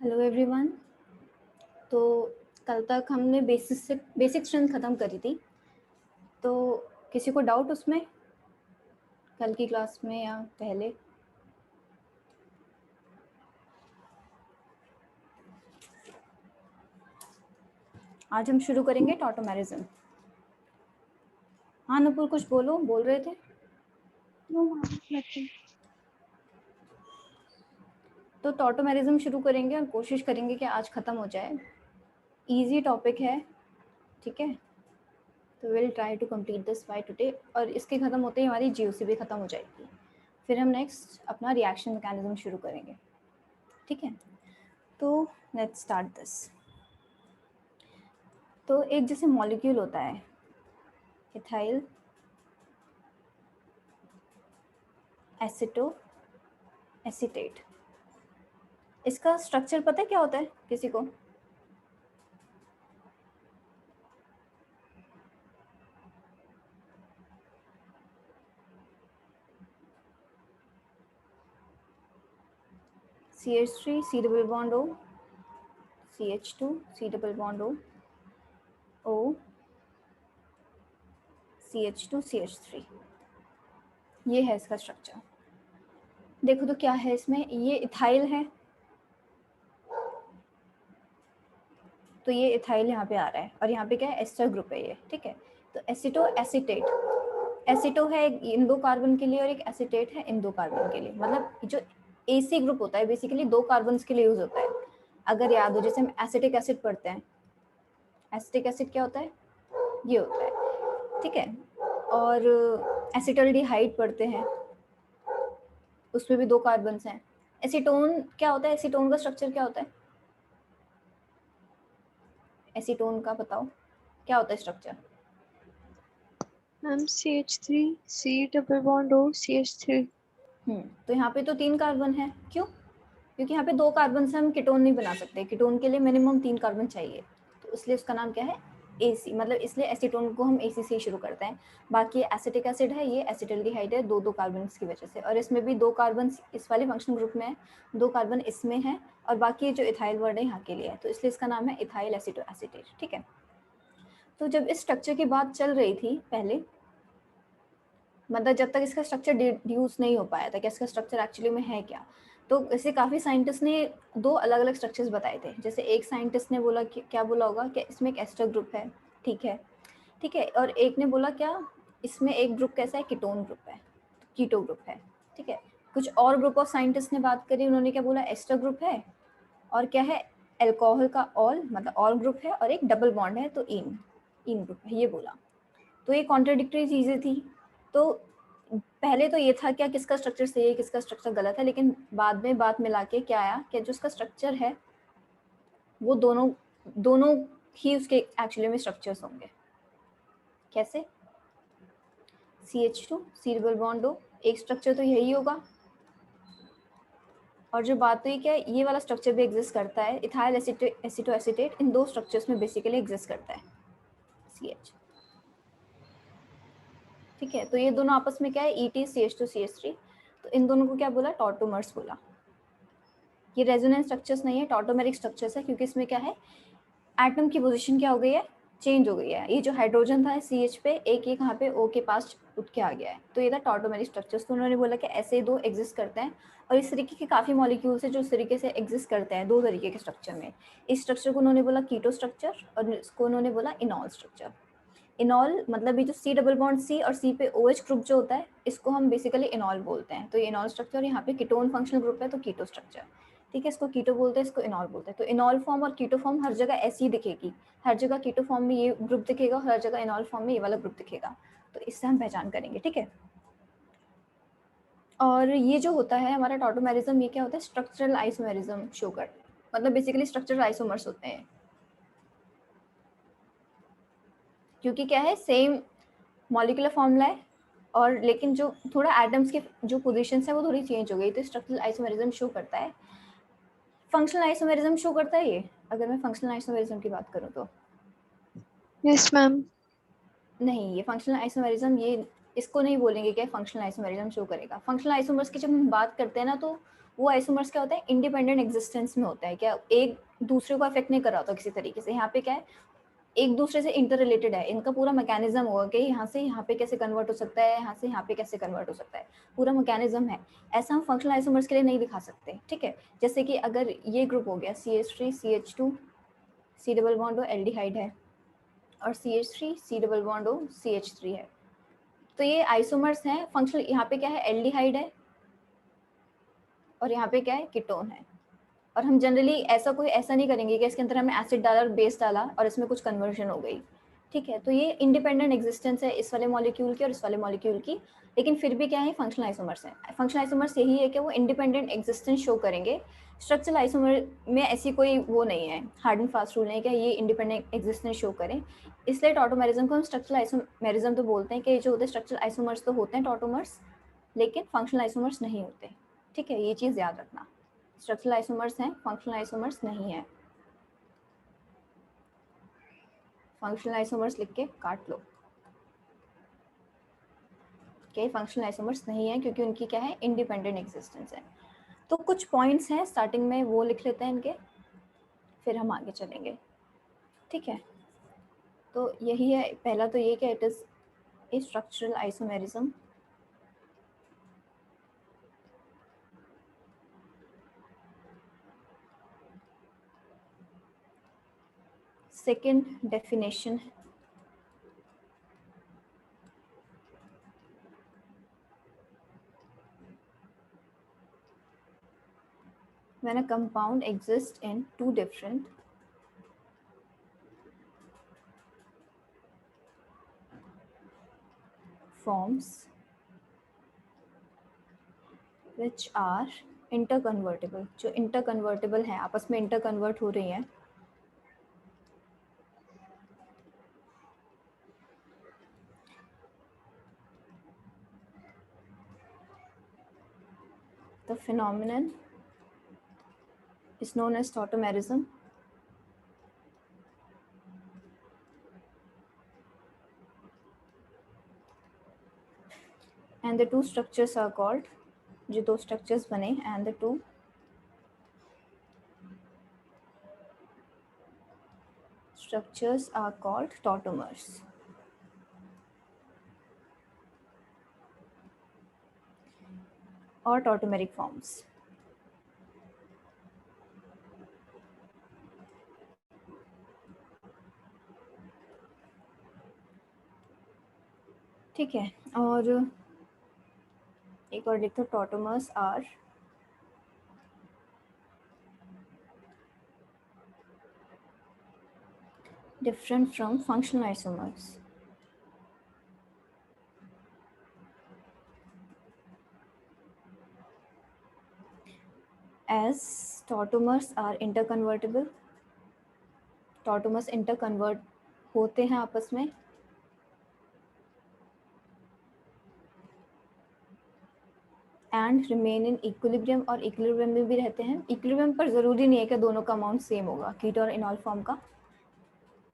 Hello everyone. तो कल तक हमने बेसिक स्ट्रेंथ ख़त्म करी थी। तो किसी को डाउट उसमें कल की क्लास में या पहले? आज हम शुरू करेंगे टॉटोमेरिज्म। हाँ नुपुर, कुछ बोल रहे थे। तो टॉटोमेरिज्म शुरू करेंगे और कोशिश करेंगे कि आज ख़त्म हो जाए। इजी टॉपिक है, ठीक है। तो will try to complete this by today, और इसके ख़त्म होते ही हमारी जीओसी भी ख़त्म हो जाएगी। फिर हम नेक्स्ट अपना रिएक्शन मैकेनिज्म शुरू करेंगे, ठीक है। तो लेट्स स्टार्ट दिस। तो एक जैसे मॉलिक्यूल होता है इथाइल एसिटो एसीटेट, इसका स्ट्रक्चर पता है क्या होता है किसी को? CH3 C double bond O, CH2 C double bond O, O CH2 CH3, ये है इसका स्ट्रक्चर। देखो तो क्या है इसमें, ये इथाइल है, तो ये इथाइल यहाँ पे आ रहा है, और यहाँ पे क्या है, एस्टर ग्रुप है ये, ठीक है। तो एसिटो एसीटेट, एसिटो है इन दो कार्बन के लिए और एक एसीटेट है इन दो कार्बन के लिए। मतलब जो AC ग्रुप होता है बेसिकली दो कार्बन के लिए यूज होता है। अगर याद हो, जैसे हम एसिटिक एसिड पढ़ते हैं, एसिटिक एसिड क्या होता है, ये होता है, ठीक है। और एसिटल्डिहाइड पढ़ते हैं, उसमें भी दो कार्बन्स हैं। एसीटोन क्या होता है, एसीटोन का स्ट्रक्चर क्या होता है, एसीटोन का बताओ क्या होता है structure? Ma'am CH3 C double bond O CH3। तो यहाँ पे तो 3 कार्बन है, क्यों? क्योंकि यहाँ पे 2 कार्बन से हम कीटोन नहीं बना सकते, कीटोन के लिए मिनिमम 3 कार्बन चाहिए, तो इसलिए उसका नाम क्या है, AC। मतलब इसलिए एसीटोन को हम AC से ही शुरू करते हैं। बाकी एसिटिक एसिड है, ये एसिटल्डिहाइड है, दो कार्बन की वजह से, और इसमें भी 2 कार्बन इस वाले फंक्शनल ग्रुप में है, 2 कार्बन इसमें है, और बाकी जो इथाइल वर्ड है यहाँ के लिए है, तो इसलिए इसका नाम है इथाइल एसिटो एसीटेट, ठीक है। तो जब इस स्ट्रक्चर की बात चल रही थी पहले, मतलब जब तक इसका स्ट्रक्चर डिड्यूस नहीं हो पाया था कि इसका स्ट्रक्चर एक्चुअली में है क्या, तो ऐसे काफ़ी साइंटिस्ट ने 2 अलग अलग स्ट्रक्चर्स बताए थे। जैसे एक साइंटिस्ट ने बोला कि क्या बोला होगा कि इसमें एक एस्टर ग्रुप है, ठीक है, ठीक है। और एक ने बोला क्या, इसमें एक ग्रुप कैसा है, कीटोन ग्रुप है, कीटो ग्रुप है, ठीक है। कुछ और ग्रुप ऑफ साइंटिस्ट ने बात करी, उन्होंने क्या बोला, एस्टर ग्रुप है, और क्या है, एल्कोहल का ऑल, मतलब ऑल ग्रुप है, और एक डबल बॉन्ड है तो इन इन ग्रुप है, ये बोला। तो ये कॉन्ट्रडिक्टरी चीज़ें थी। तो पहले तो ये था क्या, किसका स्ट्रक्चर सही है किसका स्ट्रक्चर गलत है, लेकिन बाद में बात मिला के क्या आया कि जो उसका स्ट्रक्चर है वो दोनों दोनों ही उसके एक्चुअली में स्ट्रक्चर्स होंगे। कैसे? CH2 C double bond O, एक स्ट्रक्चर तो यही होगा, और जो बात हुई क्या, ये वाला स्ट्रक्चर भी एग्जिस्ट करता है, इथाइल एसिटो एसीटेट इन 2 स्ट्रक्चर्स में बेसिकली एग्जिस्ट करता है, CH, ठीक है। तो ये दोनों आपस में क्या है, ET CH2 CH3, तो इन दोनों को क्या बोला, टॉटोमर्स बोला। ये रेजोनेंस स्ट्रक्चर्स नहीं है, टॉटोमेरिक स्ट्रक्चर्स है, क्योंकि इसमें क्या है, एटम की पोजीशन क्या हो गई है, चेंज हो गई है। ये जो हाइड्रोजन था CH पे, एक यहाँ पे O के पास उठ के आ गया है, तो ये था टॉटोमेरिक स्ट्रक्चर्स। तो उन्होंने बोला कि ऐसे 2 एग्जिस्ट करते हैं, और इस तरीके के काफ़ी मॉलिक्यूल्स है जो इस तरीके से एग्जिस्ट करते हैं 2 तरीके के स्ट्रक्चर में। इस स्ट्रक्चर को उन्होंने बोला कीटो स्ट्रक्चर, और इसको उन्होंने बोला इनॉल स्ट्रक्चर। इनॉल मतलब ये जो C डबल बॉन्ड C और C पे OH ग्रुप जो होता है, इसको हम बेसिकली इनॉल बोलते हैं। तो ये इनॉल स्ट्रक्चर, यहाँ पे कीटोन फंक्शनल ग्रुप है तो कीटो स्ट्रक्चर, ठीक है। इसको कीटो बोलते हैं, इसको इनॉल बोलते हैं। तो इनॉल फॉर्म और कीटो फॉर्म हर जगह ऐसी ही दिखेगी, हर जगह कीटो फॉर्म में ये ग्रुप दिखेगा, हर जगह इनॉल फॉर्म में ये वाला ग्रुप दिखेगा, तो इससे हम पहचान करेंगे, ठीक है। और ये जो होता है हमारा टॉटोमेरिज्म, ये क्या होता है, स्ट्रक्चरल आइसोमेरिज्म शो कर, मतलब बेसिकली स्ट्रक्चरल आइसोमर्स होते हैं, क्योंकि क्या है, सेम मॉलिक्यूलर फॉर्मूला है, और लेकिन जो थोड़ा एटम्स के जो पोजीशंस है वो थोड़ी चेंज हो गई, तो स्ट्रक्चरल आइसोमेरिज्म शो करता है। फंक्शनल आइसोमेरिज्म शो करता है ये, अगर मैं फंक्शनल आइसोमेरिज्म की बात करूँ तो? Yes ma'am. नहीं, ये फंक्शनल आइसोमेरिज्म, ये इसको नहीं बोलेंगे कि फंक्शनल आइसोमेरिज्म शो करेगा। फंक्शनल आइसोमर्स की जब हम बात करते हैं ना, तो वो आइसोमर्स क्या होता है, इंडिपेंडेंट एग्जिस्टेंस में होता है, क्या एक दूसरे को अफेक्ट नहीं कर रहा होता किसी तरीके से। यहाँ पे क्या है, एक दूसरे से इंटर रिलेटेड है, इनका पूरा मैकेनिज्म होगा कि यहाँ से यहाँ पे कैसे कन्वर्ट हो सकता है, यहाँ से यहाँ पे कैसे कन्वर्ट हो सकता है, पूरा मैकेनिज्म है। ऐसा हम फंक्शनल आइसोमर्स के लिए नहीं दिखा सकते, ठीक है। जैसे कि अगर ये ग्रुप हो गया CH3 CH2 C double bond aldehyde है, और CH3 C double bond CH3 है, तो ये आइसोमर्स हैं फंक्शनल। यहाँ पे क्या है, एल्डिहाइड है, और यहाँ पे क्या है, कीटोन है। और हम जनरली ऐसा नहीं करेंगे कि इसके अंदर हमने एसिड डाला और बेस डाला और इसमें कुछ कन्वर्जन हो गई, ठीक है। तो ये इंडिपेंडेंट एग्जिस्टेंस है इस वाले मॉलिक्यूल की और इस वाले मॉलिक्यूल की, लेकिन फिर भी क्या है, फंक्शनल आइसोमर्स है। फंक्शनल आइसोमर्स यही है कि वो इंडिपेंडेंट एग्जिस्टेंस शो करेंगे। स्ट्रक्चरल आइसोमर में ऐसी कोई वो नहीं है, हार्ड एंड फास्ट रूल नहीं है कि ये इंडिपेंडेंट एग्जिस्टेंस शो करें। इसलिए टॉटोमेरिज्म को हम स्ट्रक्चरल आइसोमेरिज्म तो बोलते हैं कि जो होते हैं स्ट्रक्चरल आइसोमर्स तो होते हैं टॉटोमर्स, लेकिन फंक्शनल आइसोमर्स नहीं होते, ठीक है। ये चीज़ याद रखना, स्ट्रक्चरल आइसोमर्स हैं, फंक्शनल आइसोमर्स नहीं है। फंक्शनल आइसोमर्स लिख के काट लो, कि फंक्शनल आइसोमर्स नहीं है क्योंकि उनकी क्या है, इंडिपेंडेंट एग्जिस्टेंस है। तो कुछ पॉइंट्स हैं स्टार्टिंग में, वो लिख लेते हैं इनके, फिर हम आगे चलेंगे, ठीक है। तो यही है, पहला तो ये कि it is a structural isomerism. Second definition, when a compound exists in two different forms which are interconvertible, जो interconvertible है, आपस में interconvert हो रही हैं, the phenomenon is known as tautomerism, and the two structures are called, जो दो structures बने, and the two structures are called tautomers. और tautomeric forms. ठीक है, और एक और लिख दो, tautomers are different from functional isomers as tautomers are interconvertible. tautomers interconvert होते हैं आपस में, एंड रिमेन इन इक्विलिब्रियम, और इक्विलिब्रियम में भी रहते हैं। इक्विलिब्रियम पर ज़रूरी नहीं है कि दोनों का अमाउंट सेम होगा, कीटो और इनॉल फॉर्म का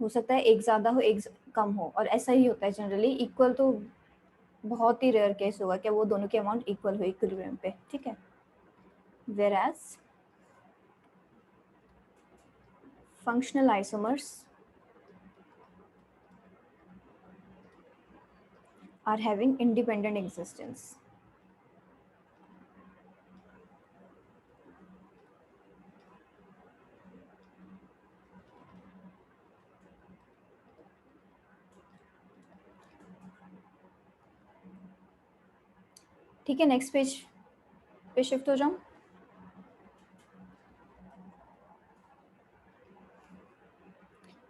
हो सकता है एक ज़्यादा हो एक कम हो, और ऐसा ही होता है जनरली। इक्वल तो बहुत ही रेयर केस होगा कि वो दोनों के अमाउंट इक्वल हो इक्विलिब्रियम पे, ठीक है। whereas functional isomers are having independent existence. ठीक है, नेक्स्ट पेज पे शिफ्ट हो जाऊं।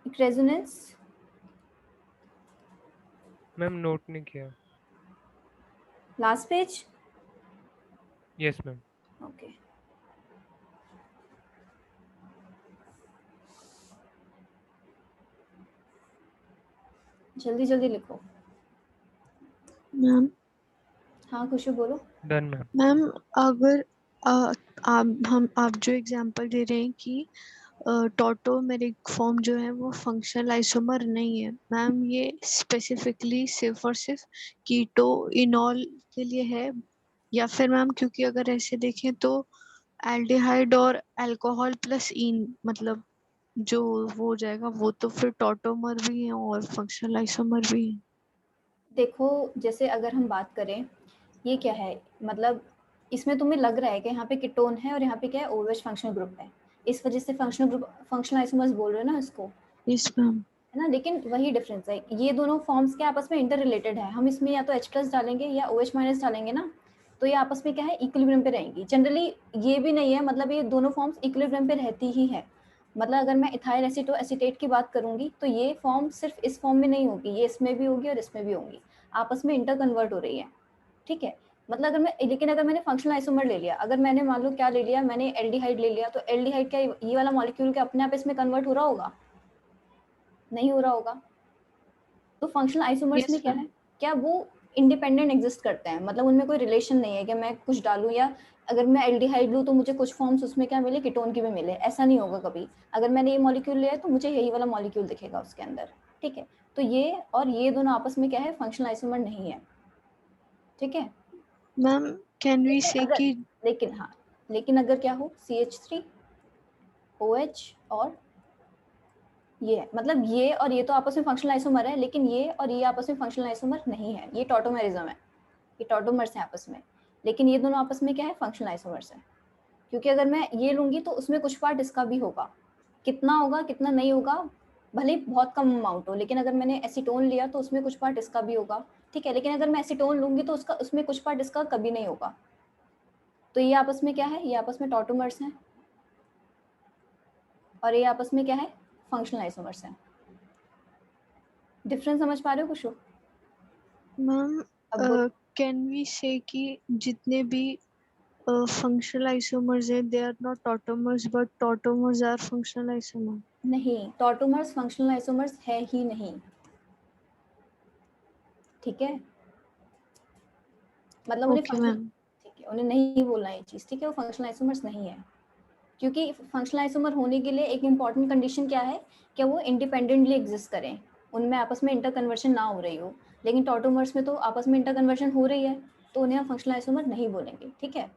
रेजोनेंस मैम नोट नहीं किया। Last page, yes ma'am. Okay. जल्दी जल्दी लिखो। मैम हाँ खुशबू बोलो। Done ma'am. मैम अगर आप जो एग्जांपल दे रहे हैं कि टॉटोमेरिक फॉर्म जो है वो फंक्शनल आइसोमर नहीं है, मैम ये स्पेसिफिकली सिर्फ और सिर्फ कीटो इनॉल के लिए है, या फिर मैम क्योंकि अगर ऐसे देखें तो एल्डिहाइड और अल्कोहल प्लस इन, मतलब जो वो हो जाएगा वो तो फिर टॉटोमर भी है और फंक्शनल आइसोमर भी है। देखो जैसे अगर हम बात करें, ये क्या है, मतलब इसमें तुम्हें लग रहा है कि यहाँ पे कीटोन है और यहाँ पे क्या है, OH फंक्शनल ग्रुप है, इस वजह से फंक्शनल ग्रुप फंक्शनल आइसोमर्स बोल रहे हो ना इसको, यस मैम। है ना। लेकिन वही डिफरेंस है, ये दोनों फॉर्म्स के आपस में इंटर रिलेटेड है। हम इसमें या तो H+ डालेंगे या OH- डालेंगे ना, तो ये आपस में क्या है, इक्विलिब्रियम पे रहेंगी। जनरली ये भी नहीं है, मतलब ये दोनों फॉर्म्स इक्विलिब्रियम पे रहती ही है। मतलब अगर मैं इथाइल एसीटोएसीटेट की बात करूंगी तो ये फॉर्म सिर्फ इस फॉर्म में नहीं होगी, ये इसमें भी होगी और इसमें भी होगी, आपस में इंटर कन्वर्ट हो रही है, ठीक है। मतलब अगर मैं, लेकिन अगर मैंने फंक्शनल आइसोमर ले लिया, अगर मैंने मान लो क्या ले लिया, मैंने एल्डिहाइड ले लिया, तो एल्डिहाइड क्या ये वाला मॉलिक्यूल क्या अपने आप इसमें कन्वर्ट हो रहा होगा? नहीं हो रहा होगा। तो फंक्शनल आइसोमर्स में यस क्या मैम। है, क्या वो इंडिपेंडेंट एग्जिस्ट करते हैं, मतलब उनमें कोई रिलेशन नहीं है कि मैं कुछ डालूं या अगर मैं एल्डिहाइड लूँ तो मुझे कुछ फॉर्म्स उसमें क्या मिले, कीटोन की भी मिले, ऐसा नहीं होगा कभी। अगर मैंने ये मॉलिक्यूल लिया है तो मुझे यही वाला मॉलिक्यूल दिखेगा उसके अंदर, ठीक है। तो ये और ये दोनों आपस में क्या है, फंक्शनल आइसोमर नहीं है, ठीक है। मैम कैन वी लेकिन से अगर, कि लेकिन हाँ, लेकिन अगर क्या हो, CH3 OH और ये है, मतलब ये और ये तो आपस में फंक्शनल आइसोमर है, लेकिन ये और ये आपस में फंक्शनल आइसोमर नहीं है, ये टॉटोमेरिज्म है, ये टॉटोमर्स हैं आपस में। लेकिन ये दोनों आपस में क्या है, फंक्शनल आइसोमर्स है। क्योंकि अगर मैं ये लूंगी तो उसमें कुछ पार्ट इसका भी होगा, कितना होगा कितना नहीं होगा, भले ही बहुत कम अमाउंट हो, लेकिन अगर मैंने एसीटोन लिया तो उसमें कुछ पार्ट इसका भी होगा, ठीक है। लेकिन अगर मैं एसीटोन लूंगी तो उसका उसमें कुछ पार्ट इसका कभी नहीं होगा। तो ये आपस में क्या है, ये आपस में टॉटोमर्स हैं और ये आपस में क्या है, फंक्शनल आइसोमर्स हैं। डिफरेंस समझ पा रहे हो कुछ? मैम अब बोल। कैन वी से कि जितने भी फंक्शनल आइसोमर्स है they are not tautomers but tautomers are functional isomer. नहीं, टॉटोमर्स फंक्शनल आइसोमर्स है ही नहीं, ठीक है। मतलब उन्हें ओके फंक्शनल, मैम। ठीक है, उन्हें नहीं बोलना ये चीज़, ठीक है, वो फंक्शनल आइसोमर्स नहीं है। क्योंकि फंक्शनल आइसोमर होने के लिए एक इंपॉर्टेंट कंडीशन क्या है, कि वो इंडिपेंडेंटली एग्जिस्ट करें, उनमें आपस में इंटर कन्वर्शन ना हो रही हो। लेकिन टॉटोमर्स में तो आपस में इंटर कन्वर्शन हो रही है, तो उन्हें हम फंक्शनल आइसोमर नहीं बोलेंगे, ठीक है।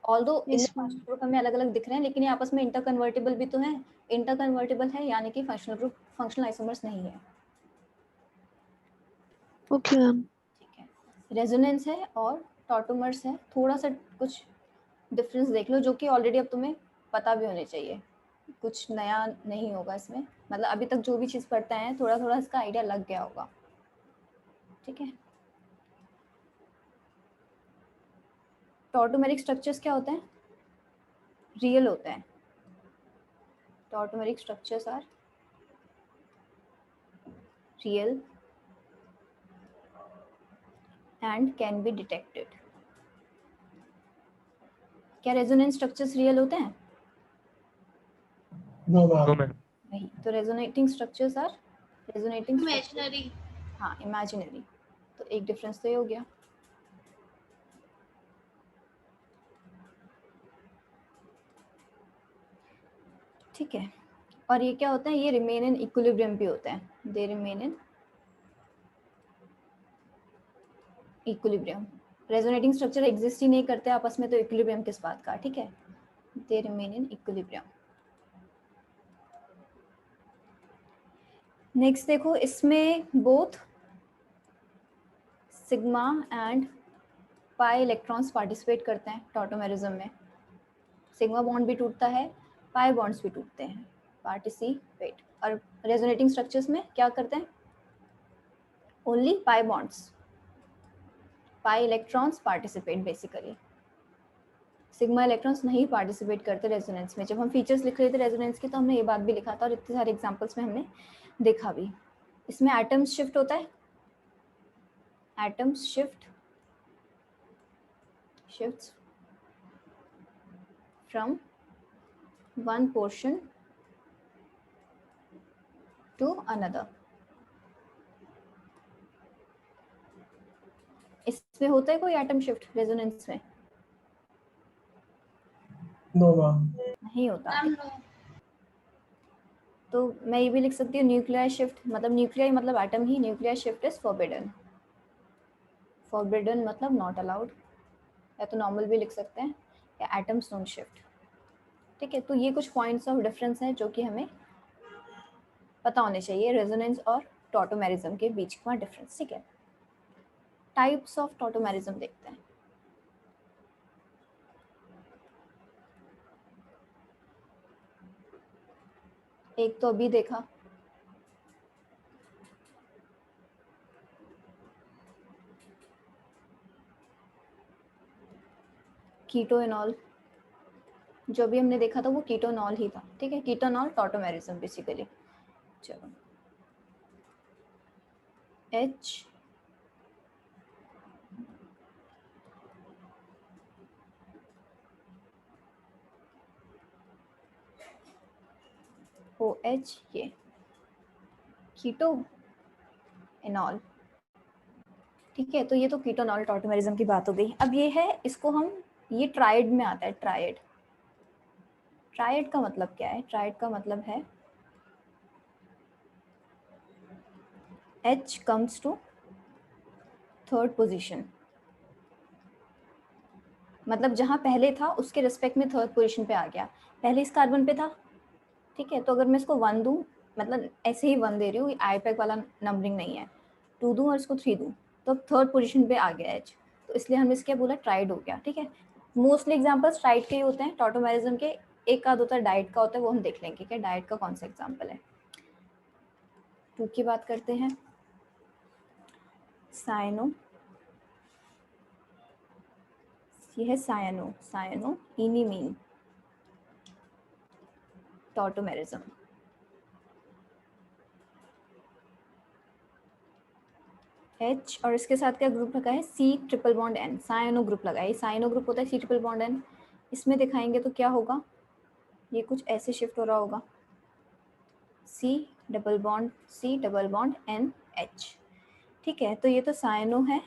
ऑल्दो इनमें यस मैम। फंक्शनल ग्रुप हमें अलग अलग दिख रहे हैं, लेकिन ये आपस में इंटर कन्वर्टेबल भी तो है, इंटर कन्वर्टेबल है, यानी कि फंक्शनल ग्रुप फंक्शनल आइसोमर्स नहीं है, ओके मैम। ठीक है। रेजोनेंस है और टॉटोमर्स है, थोड़ा सा कुछ डिफरेंस देख लो, जो कि ऑलरेडी अब तुम्हें पता भी होने चाहिए, कुछ नया नहीं होगा इसमें, मतलब अभी तक जो भी चीज़ पढ़ते हैं थोड़ा थोड़ा इसका आइडिया लग गया होगा, ठीक है। टॉटोमेरिक स्ट्रक्चर्स क्या होते हैं, रियल होते हैं। Tautomeric structures are real and can be detected. क्या रेजोनेंस स्ट्रक्चर्स रियल होते हैं? No no ma'am. मैम। नहीं, तो resonating structures are, resonating imaginary. हाँ इमेजिनरी, तो एक डिफरेंस तो ये हो गया। ठीक है, और ये क्या होता है, ये रिमेन इन इक्विलिब्रियम भी होते हैं, they remain in equilibrium. Resonating structure exist ही नहीं करते आपस में, तो इक्विलिब्रियम किस बात का, ठीक है, दे रिमेन इन इक्विलिब्रियम। नेक्स्ट देखो, इसमें both sigma and pi electrons participate करते हैं टॉटोमेरिज्म में, सिग्मा बॉन्ड भी टूटता है, पाई बॉन्ड्स भी टूटते हैं, पार्टिसिपेट। और रेजोनेटिंग स्ट्रक्चर्स में क्या करते हैं, only pi bonds, pi electrons participate basically, sigma electrons नहीं पार्टिसिपेट करते रेजोनेंस में। जब हम फीचर्स लिख रहे थे रेजोनेंस की तो हमने ये बात भी लिखा था और इतने सारे एग्जांपल्स में हमने देखा भी। इसमें एटम्स शिफ्ट होता है, atoms shifts from one portion to another। इसमें होता है कोई एटम शिफ्ट रेजोनेंस में? No ma'am. नहीं होता है। Ma'am no. तो मैं ये भी लिख सकती हूँ न्यूक्लियर शिफ्ट, मतलब न्यूक्लियर मतलब एटम ही, nuclear shift is forbidden, forbidden मतलब नॉट अलाउड, या तो नॉर्मल भी लिख सकते हैं, या एटम्स डोंट शिफ्ट। ठीक है, तो ये कुछ पॉइंट्स ऑफ डिफरेंस हैं जो कि हमें पता होने चाहिए रेजोनेंस और टॉटोमेरिज्म के बीच का डिफरेंस। ठीक है, टाइप्स ऑफ टॉटोमेरिज्म देखते हैं। एक तो अभी देखा, कीटोएनॉल, जो भी हमने देखा था वो कीटोनॉल ही था। ठीक है, कीटोनॉल टॉटोमेरिज्म बेसिकली। चलो, H OH, ये कीटो एनॉल। ठीक है, तो ये तो कीटोनॉल टॉटोमेरिज्म की बात हो गई। अब ये है, इसको हम, ये ट्राइड में आता है। ट्राइड, ट्राइड का मतलब क्या है? ट्राइड का मतलब है H comes to third position, मतलब जहां पहले था उसके रिस्पेक्ट में थर्ड पोजीशन पे आ गया। पहले इस कार्बन पे था, ठीक है, तो अगर मैं इसको 1 दूं, मतलब ऐसे ही 1 दे रही हूँ, आई पैक वाला नंबरिंग नहीं है, 2 दूं और इसको 3 दूं, तो अब थर्ड पोजीशन पे आ गया H, तो इसलिए हमने इसके बोला ट्राइड हो गया। ठीक है, मोस्टली एग्जांपल्स ट्राइड के ही होते हैं। टॉटोमेरिज्म के एक आध होता है डाइट का होता है, वो हम देख लेंगे कि डाइट का कौन सा एग्जाम्पल है। 2 की बात करते हैं, साइनो, ये है सायनो, सायनो इनिमीन टॉटोमेरिज्म। H और इसके साथ क्या ग्रुप लगा है? C triple bond N, cyano group लगा है। सायनो ग्रुप होता है C ट्रिपल बॉन्ड N। इसमें दिखाएंगे तो क्या होगा, ये कुछ ऐसे शिफ्ट हो रहा होगा, C double bond N H। ठीक है, तो ये तो सायनो है,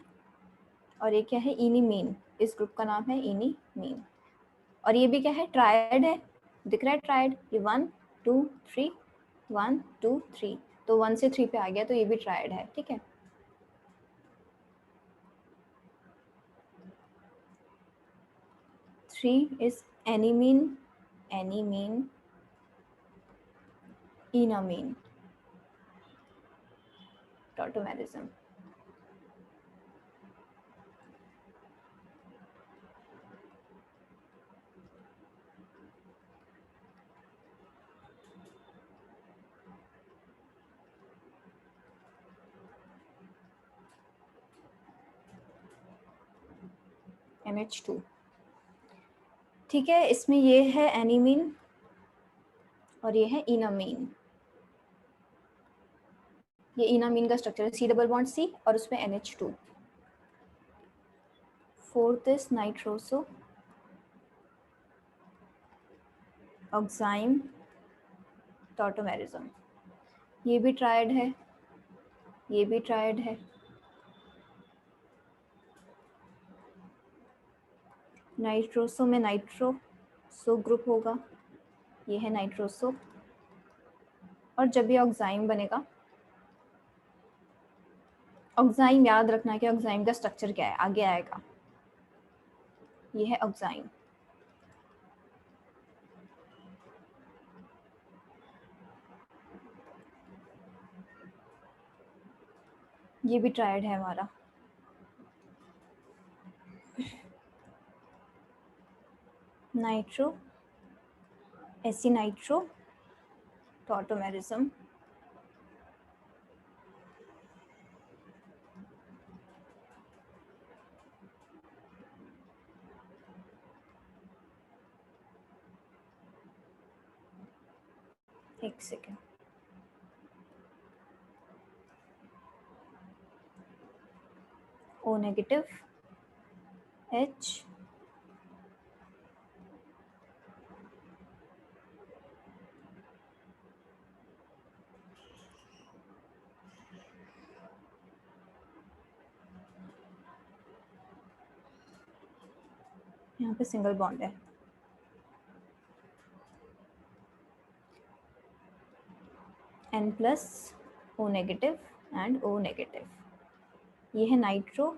और ये क्या है? इनीमीन, इस ग्रुप का नाम है इनीमीन। और ये भी क्या है? ट्रायड है, दिख रहा है ट्रायड, ये 1 2 3 1 2 3, तो 1 से 3 पे आ गया, तो ये भी ट्रायड है। ठीक है, थ्री इज एनीमीन, एनीमीन इनामीन टॉटोमेरिज्म। NH2, ठीक है, इसमें ये है एनीमीन और ये है इनामीन। ये इनामीन का स्ट्रक्चर है, C डबल बॉन्ड C और उसमें NH2। Fourth is nitroso oxime tautomerism. ये भी ट्रायड है, ये भी ट्रायड है। नाइट्रोसो में नाइट्रोसो ग्रुप होगा, ये है नाइट्रोसो। और जब ये ऑक्साइम बनेगा, ऑक्साइम याद रखना कि ऑक्साइम का स्ट्रक्चर क्या है, आगे आएगा। ये है ऑक्साइम, ये भी ट्रायड है हमारा। Nitro acinitro tautomerism. एक सेकेंड, O नेगेटिव H यहाँ पे सिंगल बॉन्ड है। N plus O negative and O negative. ये है नाइट्रो,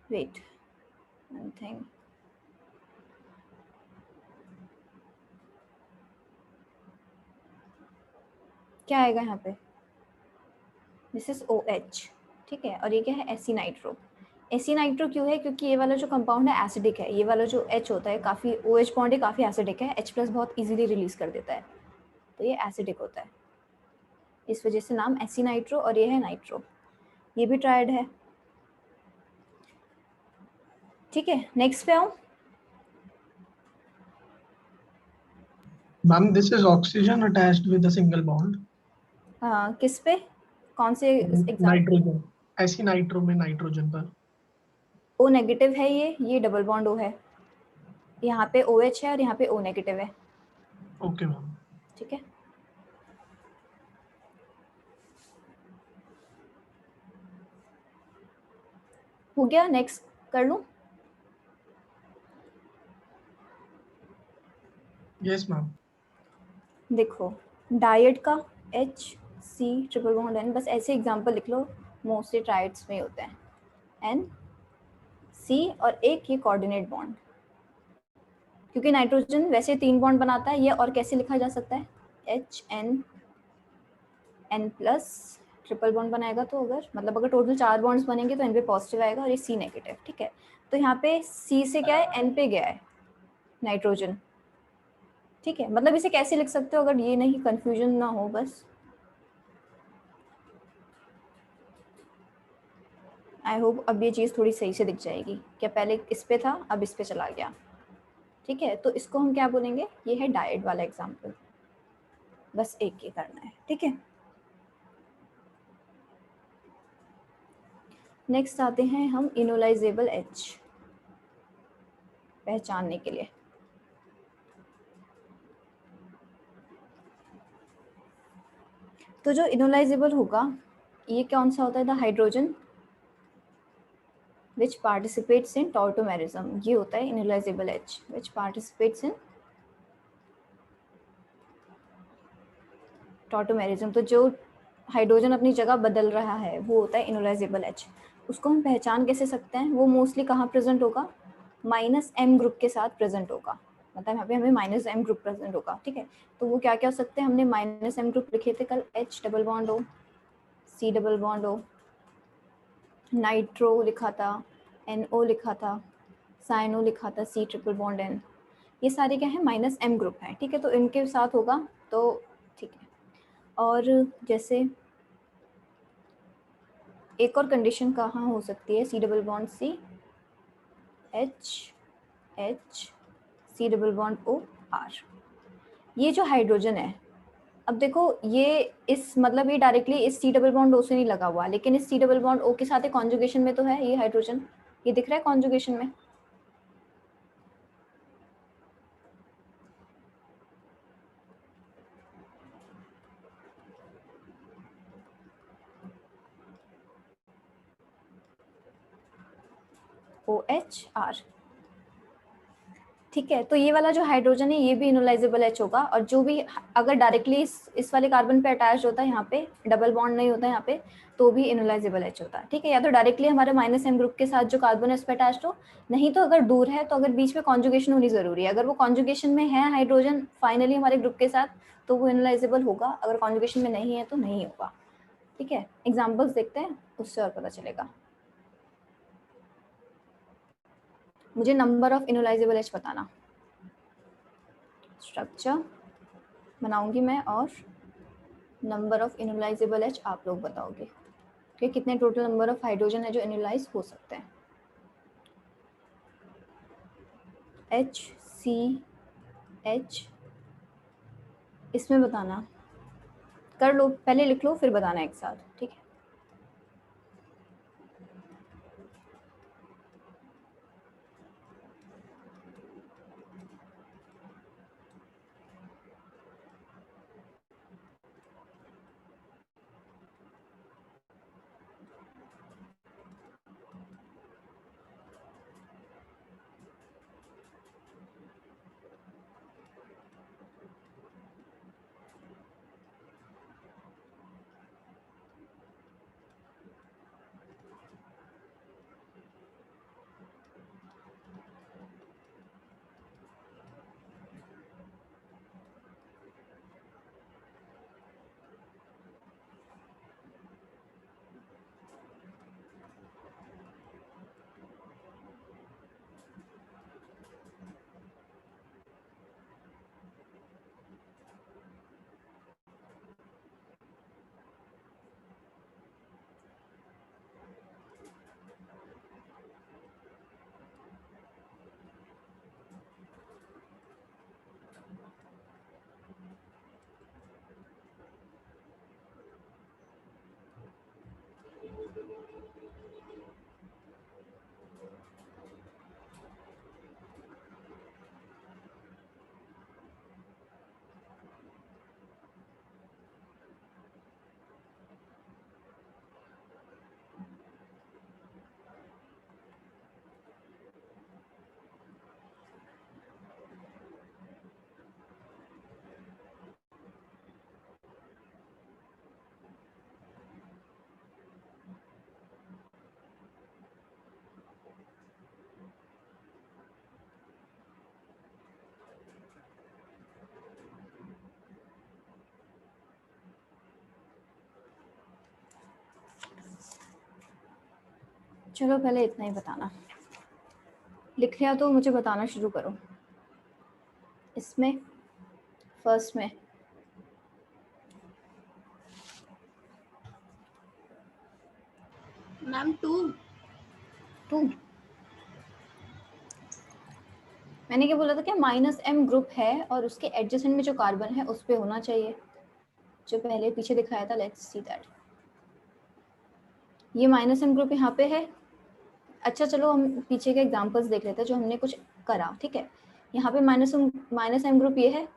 वेट, आई थिंक क्या आएगा यहाँ पे, दिस इज OH, ठीक है। और ये क्या है, एसी नाइट्रो। एसी नाइट्रो क्यों है, क्योंकि ये वाला जो कंपाउंड है एसिडिक है, ये वाला जो H होता है काफ़ी, OH बॉन्ड है काफ़ी एसिडिक है, H प्लस बहुत इजीली रिलीज कर देता है, तो ये एसिडिक होता है, इस वजह से नाम एसी नाइट्रो। और ये है नाइट्रो, ये भी ट्रायड है, ठीक है। नेक्स्ट पे आऊँ, ma'am this is oxygen attached with a single bond. किस पे, कौन से एग्जाम्पल? नाइट्रोजन, ऐसी नाइट्रो में नाइट्रोजन पर। O नेगेटिव है, ये डबल बॉन्ड O है, यहाँ पे OH है और यहाँ पे O नेगेटिव है, ओके मैम। ठीक है। हो गया, नेक्स्ट कर लूँ? Yes ma'am. देखो डाइट का HC ट्रिपल बॉन्ड N, बस ऐसे एग्जांपल लिख लो, मोस्टली ट्राइड्स में होते हैं, NC और एक ये कोऑर्डिनेट बॉन्ड, क्योंकि नाइट्रोजन वैसे 3 बॉन्ड बनाता है, ये और कैसे लिखा जा सकता है, HN प्लस ट्रिपल बॉन्ड बनाएगा, तो अगर मतलब अगर टोटल 4 बॉन्ड्स बनेंगे तो N पे पॉजिटिव आएगा और ये C नेगेटिव, ठीक है। तो यहाँ पे C से क्या है, N पे गया है नाइट्रोजन, ठीक है। मतलब इसे कैसे लिख सकते हो, अगर ये नहीं कंफ्यूजन ना हो, बस आई होप अब ये चीज़ थोड़ी सही से दिख जाएगी, क्या पहले इस पे था अब इस पे चला गया, ठीक है। तो इसको हम क्या बोलेंगे, ये है डाइट वाला एग्जाम्पल, बस एक ही करना है, ठीक है। नेक्स्ट आते हैं हम इनोलाइजेबल H पहचानने के लिए। तो जो इनोलाइजेबल होगा, ये कौन सा होता है, the hydrogen which participates in tautomerism, ये होता है enolisable H which participates in tautomerism. तो जो हाइड्रोजन अपनी जगह बदल रहा है वो होता है इनोलाइजेबल H। उसको हम पहचान कैसे सकते हैं, वो मोस्टली कहाँ प्रेजेंट होगा, -M ग्रुप के साथ प्रेजेंट होगा, मतलब यहाँ पे हमें -M ग्रुप प्रेजेंट होगा, ठीक है। तो वो क्या क्या हो सकते हैं, हमने -M ग्रुप लिखे थे कल, H double bond O, C double bond O, nitro लिखा था, NO लिखा था, साइनो लिखा था, C ट्रिपल बॉन्ड N, ये सारे क्या है -M ग्रुप है, ठीक है। तो इनके साथ होगा तो ठीक है। और जैसे एक और कंडीशन कहाँ हो सकती है, C double bond C, H C double bond O R, ये जो हाइड्रोजन है, अब देखो ये इस मतलब ये डायरेक्टली इस C डबल बॉन्ड O से नहीं लगा हुआ, लेकिन इस C डबल बॉन्ड O के साथ एक कॉन्जुगेशन में तो है ये हाइड्रोजन, ये दिख रहा है कॉन्जुगेशन में, OHR, ठीक है। तो ये वाला जो हाइड्रोजन है ये भी इनोलाइजेबल H होगा, और जो भी अगर डायरेक्टली इस वाले कार्बन पे अटैच होता है, यहाँ पे डबल बॉन्ड नहीं होता है यहाँ पे, तो भी इनोलाइजेबल H होता है, ठीक है। या तो डायरेक्टली हमारे -M ग्रुप के साथ जो कार्बन है उस पर अटैच हो, नहीं तो अगर दूर है तो अगर बीच में कॉन्जुगेशन होनी जरूरी है, अगर वो कॉन्जुगेशन में है हाइड्रोजन फाइनली हमारे ग्रुप के साथ तो वो इनोलाइजेबल होगा, अगर कॉन्जुगेशन में नहीं है तो नहीं होगा, ठीक है। एग्जाम्पल्स देखते हैं, उससे और पता चलेगा। मुझे नंबर ऑफ इनोलाइजेबल H बताना, स्ट्रक्चर बनाऊंगी मैं और नंबर ऑफ इनोलाइजेबल H आप लोग बताओगे कि कितने टोटल नंबर ऑफ हाइड्रोजन है जो इनोलाइज हो सकते हैं। HCH इसमें बताना, कर लो पहले लिख लो फिर बताना एक साथ, ठीक है। चलो पहले इतना ही बताना, लिख लिया तो मुझे बताना शुरू करो। इसमें फर्स्ट में मैम 2। 2, मैंने क्या बोला था, क्या -m ग्रुप है और उसके एडजेसेंट में जो कार्बन है उस पे होना चाहिए, जो पहले पीछे दिखाया था। लेट्स सी दैट ये -m ग्रुप यहाँ पे है। अच्छा चलो हम पीछे के एग्जांपल्स देख लेते हैं जो हमने कुछ करा, ठीक है। यहाँ पे -m ग्रुप ये है,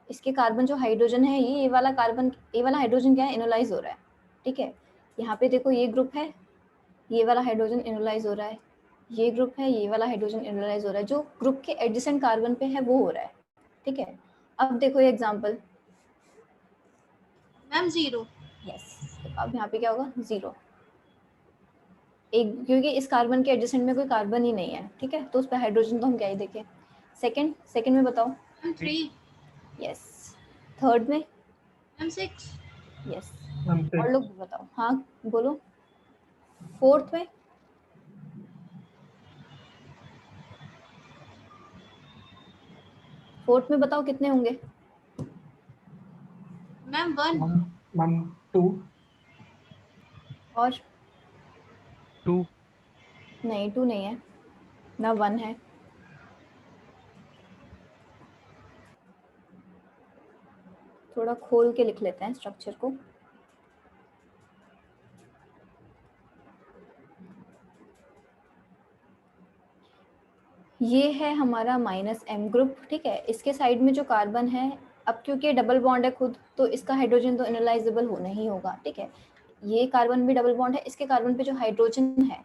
इसके कार्बन जो हाइड्रोजन है ये वाला कार्बन, ये वाला हाइड्रोजन क्या है, इनोलाइज हो रहा है, ठीक है। यहाँ पे देखो ये ग्रुप है, ये वाला हाइड्रोजन इनोलाइज हो रहा है, ये ग्रुप है, ये वाला हाइड्रोजन इनोलाइज हो रहा है, जो ग्रुप के एडजेसेंट कार्बन पे है वो हो रहा है, ठीक है। अब देखो ये एग्जांपल, मैम 0। यस, तो अब यहाँ पे क्या होगा, 0, एक, क्योंकि इस कार्बन के एडजेसेंट में कोई कार्बन ही नहीं है, ठीक है, तो उस पर हाइड्रोजन तो हम क्या ही देखें। सेकंड में बताओ, मैम 3। यस। थर्ड में, मैम 6। यस। मैम और 6। लोग भी बताओ, हाँ बोलो। फोर्थ में, बताओ कितने होंगे। मैम 1। मैम 2। और 2। नहीं, 2 नहीं है ना, 1 है। थोड़ा खोल के लिख लेते हैं स्ट्रक्चर को। ये है हमारा -m ग्रुप, ठीक है। इसके साइड में जो कार्बन है, अब क्योंकि डबल बॉन्ड है खुद, तो इसका हाइड्रोजन तो इनलाइजेबल होना ही होगा, ठीक है। ये कार्बन भी डबल बॉन्ड है, इसके कार्बन पे जो हाइड्रोजन है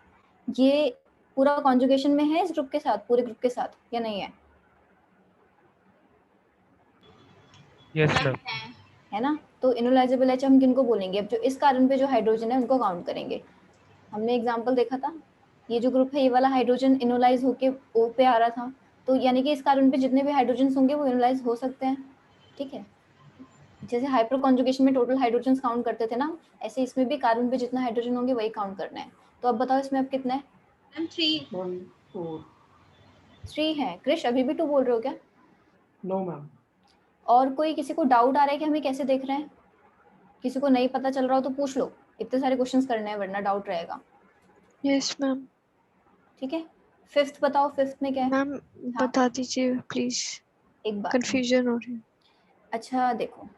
ये पूरा कॉन्जुगेशन में है इस ग्रुप के साथ, पूरे ग्रुप के साथ, या नहीं है? Yes ma'am ma'am. है ना। तो इनोलाइजेबल एच हम किनको बोलेंगे, अब जो इस कार्बन पे जो हाइड्रोजन है उनको काउंट करेंगे। हमने एग्जांपल देखा था, ये जो ग्रुप है ये वाला हाइड्रोजन इनोलाइज होके O पे आ रहा था, तो यानी कि इस कार्बन पे जितने भी हाइड्रोजन होंगे वो इनोलाइज हो सकते हैं, ठीक है। जैसे हाइपर कॉन्जुगेशन में टोटल हाइड्रोजन काउंट करते थे ना, ऐसे इसमें भी कार्बन पे जितना हाइड्रोजन होंगे वही काउंट करना है। तो अब बताओ इसमें अब कितना है? मैम 3। मैम 4। 3 है। क्रिश अभी भी 2 बोल रहे हो क्या? No ma'am. और कोई किसी को डाउट आ रहा है कि हमें कैसे देख रहे हैं? किसी को नहीं पता चल रहा हो तो पूछ लो, इतने सारे क्वेश्चंस करने हैं वरना डाउट रहेगा, यस मैम। ठीक है। फिफ्थ बताओ, फिफ्थ में क्या है? मैम हाँ, बता दीजिए प्लीज, एक बार। कंफ्यूजन हो रही है। अच्छा देखो,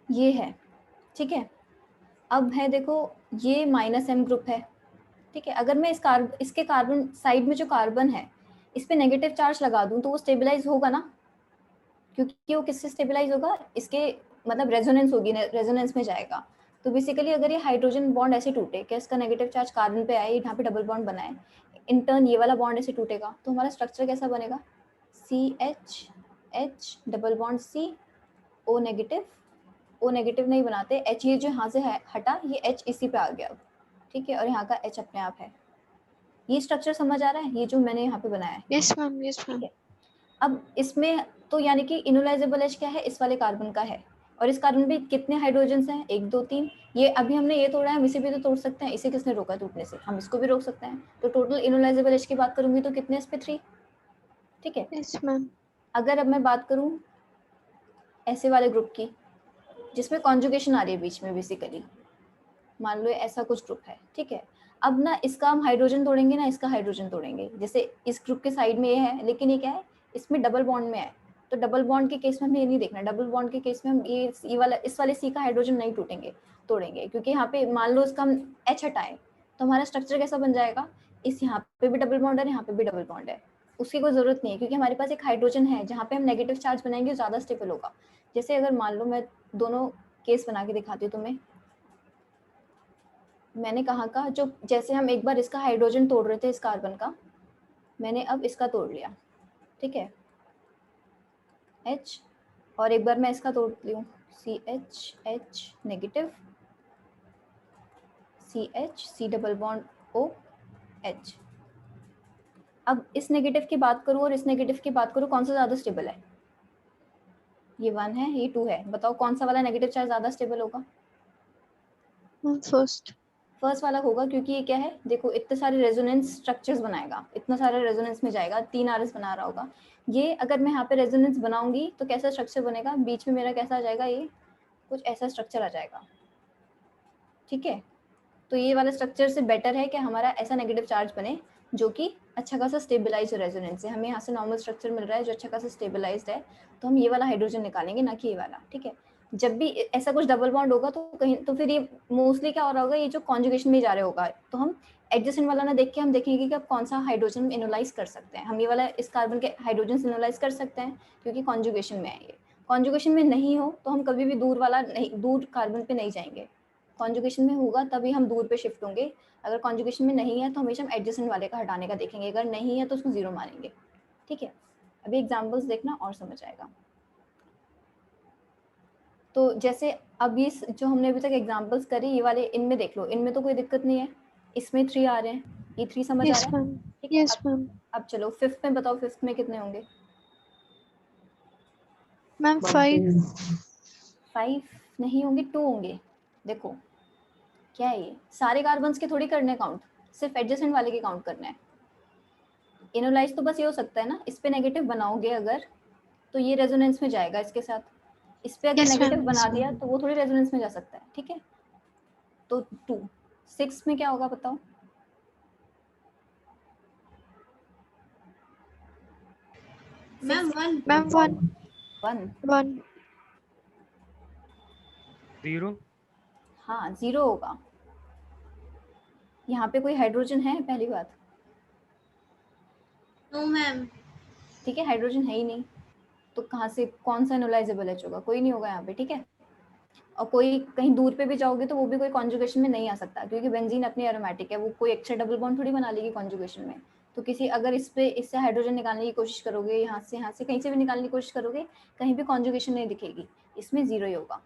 ये है, ठीक है। अब है देखो, ये -m ग्रुप है, ठीक है। अगर मैं इसके कार्बन साइड में जो कार्बन है इस पे नेगेटिव चार्ज लगा दूं तो वो स्टेबलाइज होगा ना, क्योंकि वो किससे स्टेबलाइज होगा, इसके मतलब रेजोनेंस होगी, रेजोनेंस में जाएगा। तो बेसिकली अगर ये हाइड्रोजन बॉन्ड ऐसे टूटे कि इसका नेगेटिव चार्ज कार्बन पे आए, यहाँ पे डबल बॉन्ड बनाए, इन टर्न ये वाला बॉन्ड ऐसे टूटेगा, तो हमारा स्ट्रक्चर कैसा बनेगा, CH double bond C O negative, O negative नहीं बनाते, H ये जो यहाँ से है हटा, ये H इसी पे आ गया अब, ठीक है, और यहाँ का H अपने आप है। ये स्ट्रक्चर समझ आ रहा है, ये जो मैंने यहाँ पे बनाया है, यस मैम, यस ठीक मैम। है। अब इसमें तो यानी कि इनोलाइजेबल H क्या है, इस वाले कार्बन का है, और इस कार्बन पे कितने हाइड्रोजन हैं, 1 2 3। ये अभी हमने ये तोड़ा है, हम इसे भी तो तोड़ सकते हैं, इसे किसने रोका टूटने से, हम इसको भी रोक सकते हैं। तो टोटल इनोलाइजेबल H की बात करूंगी तो कितने इस पे 3, ठीक है। Yes ma'am. अगर अब मैं बात करूं ऐसे वाले ग्रुप की जिसमें कॉन्जुगेशन आ रही है बीच में, बेसिकली मान लो ऐसा कुछ ग्रुप है, ठीक है। अब ना इसका हम हाइड्रोजन तोड़ेंगे ना इसका हाइड्रोजन तोड़ेंगे, जैसे इस ग्रुप के साइड में ये है, लेकिन ये क्या है, इसमें डबल बॉन्ड में है, तो डबल बॉन्ड के केस में हमें ये नहीं देखना, डबल बॉन्ड के केस में हम ये वाला इस वाले सी का हाइड्रोजन नहीं तोड़ेंगे, क्योंकि यहाँ पे मान लो इसका हम H हटाएं तो हमारा स्ट्रक्चर कैसा बन जाएगा, इस यहाँ पे भी डबल बॉन्ड है, यहाँ पे भी डबल बॉन्ड है, उसकी कोई जरूरत नहीं है, क्योंकि हमारे पास एक हाइड्रोजन है जहाँ पे हम नेगेटिव चार्ज बनाएंगे ज्यादा स्टेबल होगा। जैसे अगर मान लो मैं दोनों केस बना के दिखाती हूँ तुम्हें, मैंने कहा का जो, जैसे हम एक बार इसका हाइड्रोजन तोड़ रहे थे इस कार्बन का, मैंने अब इसका तोड़ लिया, ठीक है, H, और एक बार मैं इसका तोड़ लूँ, CH negative, C double bond O H। अब इस नेगेटिव की बात करूँ और इस नेगेटिव की बात करूँ, कौन सा ज़्यादा स्टेबल है, ये 1 है, ये 2 है। बताओ कौन सा वाला नेगेटिव चार्ज ज्यादा स्टेबल होगा? फर्स्ट। फर्स्ट वाला होगा, क्योंकि ये क्या है, देखो इतने सारे रेजोनेंस स्ट्रक्चर्स बनाएगा, इतना सारे रेजोनेंस में जाएगा, 3 आरएस बना रहा होगा। ये अगर मैं यहाँ पे रेजोनेंस बनाऊंगी तो कैसा स्ट्रक्चर बनेगा, बीच में मेरा कैसा आ जाएगा, ये कुछ ऐसा स्ट्रक्चर आ जाएगा। ठीक है, तो ये वाला स्ट्रक्चर से बेटर है कि हमारा ऐसा नेगेटिव चार्ज बने जो कि अच्छा खासा स्टेबलाइज हो रेजोनेंस से। हमें यहाँ से नॉर्मल स्ट्रक्चर मिल रहा है जो अच्छा खासा स्टेबलाइज्ड है, तो हम ये वाला हाइड्रोजन निकालेंगे, ना कि ये वाला। ठीक है, जब भी ऐसा कुछ डबल बॉन्ड होगा तो कहीं तो फिर ये मोस्टली क्या हो रहा होगा, ये जो कॉन्जुगेशन में जा रहा होगा, तो हम एडजेसेंट वाला ना देख के हम देखेंगे कि आप कौन सा हाइड्रोजन इनोलाइज कर सकते हैं। हम ये वाला इस कार्बन के हाइड्रोजन इनोलाइज कर सकते हैं क्योंकि कॉन्जुगेशन में है। ये कॉन्जुगेशन में नहीं हो तो हम कभी भी दूर वाला नहीं, दूर कार्बन पे नहीं जाएंगे। कॉन्जुगेशन में होगा तभी हम दूर पे शिफ्ट होंगे। अगर कॉन्जुगेशन में नहीं है तो हमेशा हम एडजेसेंट वाले का हटाने का देखेंगे, अगर नहीं है तो उसको 0 मानेंगे। ठीक है, अभी एग्जांपल्स देखना और समझ आएगा। तो जैसे अब ये जो हमने अभी तक एग्जांपल्स करी, ये वाले इनमें देख लो, इनमें तो कोई दिक्कत नहीं है, इसमें 3 आ रहे हैं, ये 3 समझ आ यस रहा है। मैम। ठीक है, यस मैम। अब चलो फिफ्थ में बताओ, फिफ्थ में कितने होंगे? मैम 5। 5 नहीं होंगे, 2 होंगे। देखो क्या है, ये सारे कार्बन्स के थोड़ी करने काउंट, सिर्फ एडजेसेंट वाले के काउंट करना है। इनोलाइज तो बस ये हो सकता है ना, इस पे नेगेटिव बनाओगे अगर तो ये रेजोनेंस में जाएगा इसके साथ, इस पे अगर यस नेगेटिव मैम। बना दिया तो वो थोड़ी रेजोनेंस में जा सकता है। ठीक है, तो 2। 6 में क्या होगा बताओ? मैम 1. मैम 1। 1। 1। 0। हाँ 0 होगा। यहाँ पे कोई हाइड्रोजन है पहली बात? No ma'am. ठीक है, हाइड्रोजन है ही नहीं, तो कहाँ से कौन सा एनोलाइजेबल एच होगा? कोई नहीं होगा यहाँ पे। ठीक है, और कोई कहीं दूर पे भी जाओगे तो वो भी कोई कॉन्जुगेशन में नहीं आ सकता, क्योंकि बेंजीन अपनी एरोमेटिक है, वो कोई एक्स्ट्रा डबल बॉन्ड थोड़ी बना लेगी कॉन्जुगेशन में। तो किसी अगर इस पे इससे हाइड्रोजन निकालने की कोशिश करोगे, यहाँ से कहीं से भी निकालने की कोशिश करोगे, कहीं भी कॉन्जुगेशन नहीं दिखेगी, इसमें 0 ही होगा।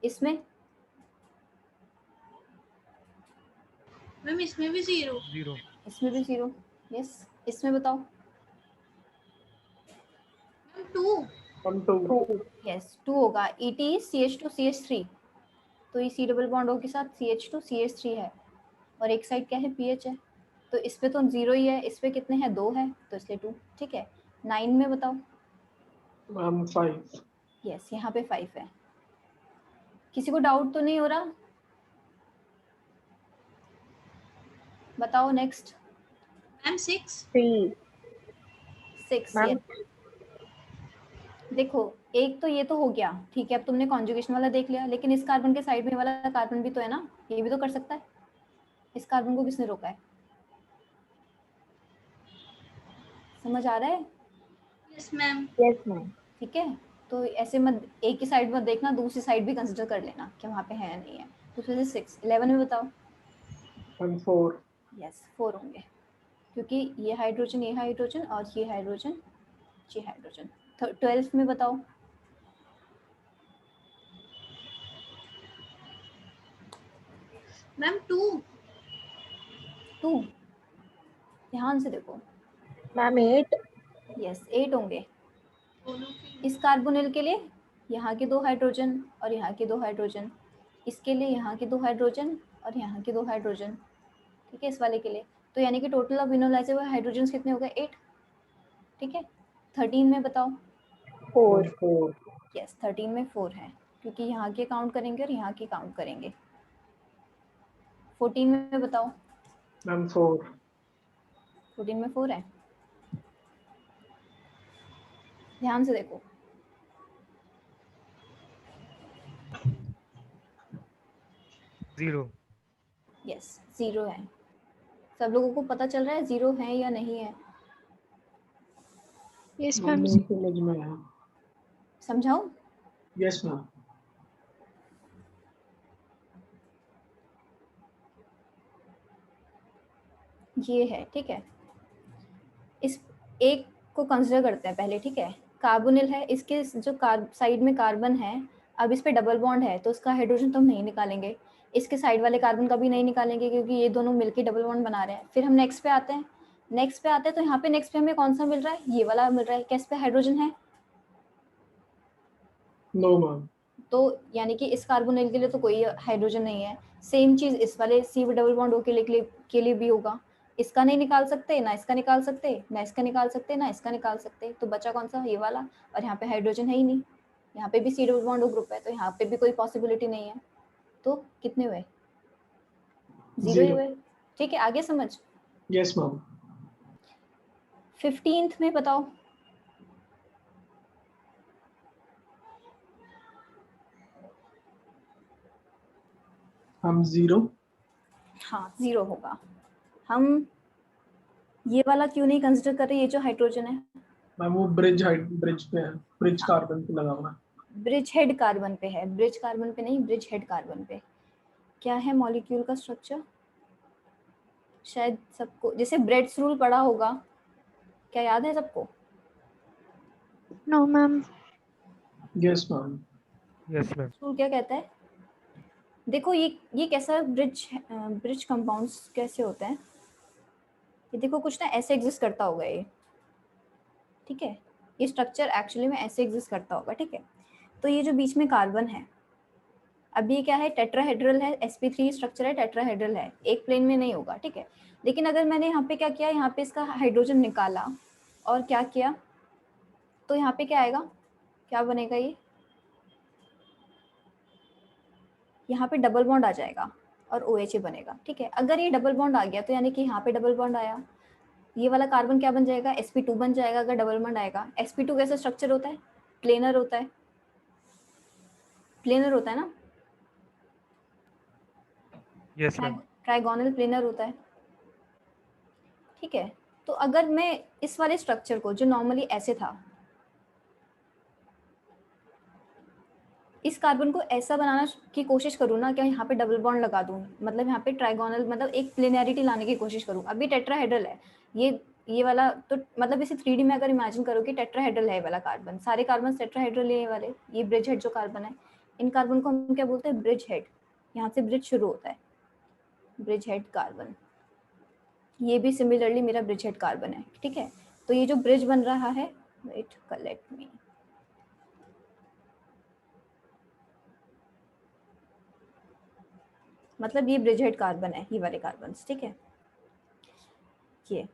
इसमें मैम इसमें भी 0. 0। इसमें भी 0। यस, इसमें बताओ। मैम 2. 2. यस 2 होगा। ET CH2CH3, तो ये C डबल बॉन्ड O के साथ CH2CH3 है, और एक साइड क्या है, PH है, तो इस पे तो 0 ही है, इस पे कितने हैं, 2 है, तो इसलिए 2। ठीक है, 9 में बताओ। मैम 5. यस, यहाँ पे 5 है। किसी को डाउट तो नहीं हो रहा? बताओ नेक्स्ट। मैम 6. 6। यस, देखो एक तो ये तो हो गया, ठीक है, अब तुमने कॉन्जुगेशन वाला देख लिया, लेकिन इस कार्बन के साइड में वाला कार्बन भी तो है ना, ये भी तो कर सकता है। इस कार्बन को किसने रोका है? समझ आ रहा है? Yes ma'am. ठीक है, तो ऐसे मत, एक ही साइड मत देखना, दूसरी साइड भी कंसिडर कर लेना कि वहाँ पे है या नहीं है। तो फिर 6। 11 में बताओ। मैम 4. यस 4 होंगे, क्योंकि ये हाइड्रोजन और ये हाइड्रोजन 12 में बताओ। मैम 2. 2, ध्यान से देखो। मैम 8. यस 8 होंगे। दोनों के. इस कार्बोनिल के लिए यहाँ के 2 हाइड्रोजन और यहाँ के 2 हाइड्रोजन, इसके लिए यहाँ के 2 हाइड्रोजन और यहाँ के 2 हाइड्रोजन। ठीक है, इस वाले के लिए, तो यानी कि टोटल ऑफ इनोलाइजेबल हाइड्रोजन कितने हो गए? 8। ठीक है, 13 में बताओ। 4. 4. यस 13 में 4 है, क्योंकि यहाँ के काउंट करेंगे और यहाँ के काउंट करेंगे। 14 में बताओ। मैम 4. 14 में 4 है, ध्यान से देखो। जीरो। यस 0 है। सब लोगों को पता चल रहा है 0 है या नहीं है? Yes ma'am ma'am. समझ में आया. समझाओ। Yes ma'am. ये है, ठीक है, इस एक को कंसिडर करते हैं पहले। ठीक है, कार्बोनिल है, इसके जो साइड में कार्बन है, अब इस पे डबल बॉन्ड है तो उसका हाइड्रोजन तो हम नहीं निकालेंगे, इसके साइड वाले कार्बन का भी नहीं निकालेंगे, क्योंकि ये दोनों मिलके डबल बॉन्ड बना रहे हैं। फिर हम नेक्स्ट पे आते हैं। तो यहाँ पे नेक्स्ट पे हमें कौन सा मिल रहा है? ये वाला मिल रहा है। क्या इस पे हाइड्रोजन है? No ma'am. तो यानी कि इस कार्बोनिल के लिए तो कोई हाइड्रोजन नहीं है। सेम चीज इस वाले सी डबल बॉन्ड ओ के लिए भी होगा। इसका नहीं निकाल सकते, ना इसका निकाल सकते, ना इसका निकाल सकते, ना इसका निकाल सकते, तो बचा कौन सा, ये वाला। और यहाँ पे हाइड्रोजन है ही नहीं, यहाँ पे भी C double bond O group है, तो यहाँ पे भी कोई पॉसिबिलिटी नहीं है। तो कितने हुए, 0 ही 0। हुए। ठीक है, आगे समझ। Yes ma'am. 15th में बताओ। हम 0। हाँ 0 होगा। हम ये वाला क्यों नहीं कंसिडर कर रहे, ये जो हाइड्रोजन है। मैम वो ब्रिज पे है, ब्रिज कार्बन पे लगा हुआ है। ब्रिज हेड कार्बन पे है, ब्रिज कार्बन पे नहीं, ब्रिज हेड कार्बन पे। क्या है मॉलिक्यूल का स्ट्रक्चर, शायद सबको जैसे ब्रेड्स रूल पढ़ा होगा, क्या याद है सबको। No ma'am. Yes ma'am. Yes ma'am. Rule क्या कहता है, देखो ये कैसा ब्रिज कंपाउंड्स कैसे होते हैं, ये देखो कुछ ना ऐसे एग्जिस्ट करता होगा ये, ठीक है। ये स्ट्रक्चर एक्चुअली में ऐसे एग्जिस्ट करता होगा, ठीक है। तो ये जो बीच में कार्बन है, अब ये क्या है, टेट्राहेड्रल है, sp3 स्ट्रक्चर है, टेट्राहेड्रल है, एक प्लेन में नहीं होगा, ठीक है। लेकिन अगर मैंने यहाँ पे क्या किया, यहाँ पे इसका हाइड्रोजन निकाला और क्या किया, तो यहाँ पे क्या आएगा, क्या बनेगा, ये यहाँ पे डबल बॉन्ड आ जाएगा और OH बनेगा, ठीक है। अगर ये डबल बॉन्ड आ गया तो यानी कि यहाँ पे डबल बॉन्ड आया, ये वाला कार्बन क्या बन जाएगा, sp2 बन जाएगा। अगर डबल बॉन्ड आएगा, sp2 कैसा स्ट्रक्चर होता है, प्लेनर होता है, प्लेनर होता है ना, यस मैम। ट्राइगोनल प्लेनर होता है, ठीक है। तो अगर मैं इस वाले स्ट्रक्चर को जो नॉर्मली ऐसे था, इस कार्बन को ऐसा बनाना की कोशिश करूँ ना, क्या यहाँ पे डबल बॉन्ड लगा दूँ, मतलब यहाँ पे ट्राइगोनल, मतलब एक प्लेनैरिटी लाने की कोशिश करूँ। अभी टेट्राहेड्रल है ये वाला, तो मतलब इसे 3D में अगर इमेजिन करो कि टेट्राहेड्रल है ये वाला कार्बन, सारे कार्बन टेट्राहेड्रल है ये वाले, ये ब्रिज हेड जो कार्बन है, इन कार्बन को हम क्या बोलते हैं, ब्रिज हेड। यहाँ से ब्रिज शुरू होता है, ब्रिज हेड कार्बन। ये भी सिमिलरली मेरा ब्रिज हेड कार्बन है, ठीक है। तो ये जो ब्रिज बन रहा है, वेट कलेक्ट मी, मतलब ये ब्रिज हेड कार्बन है, ये वाले कार्बन, ठीक है। ये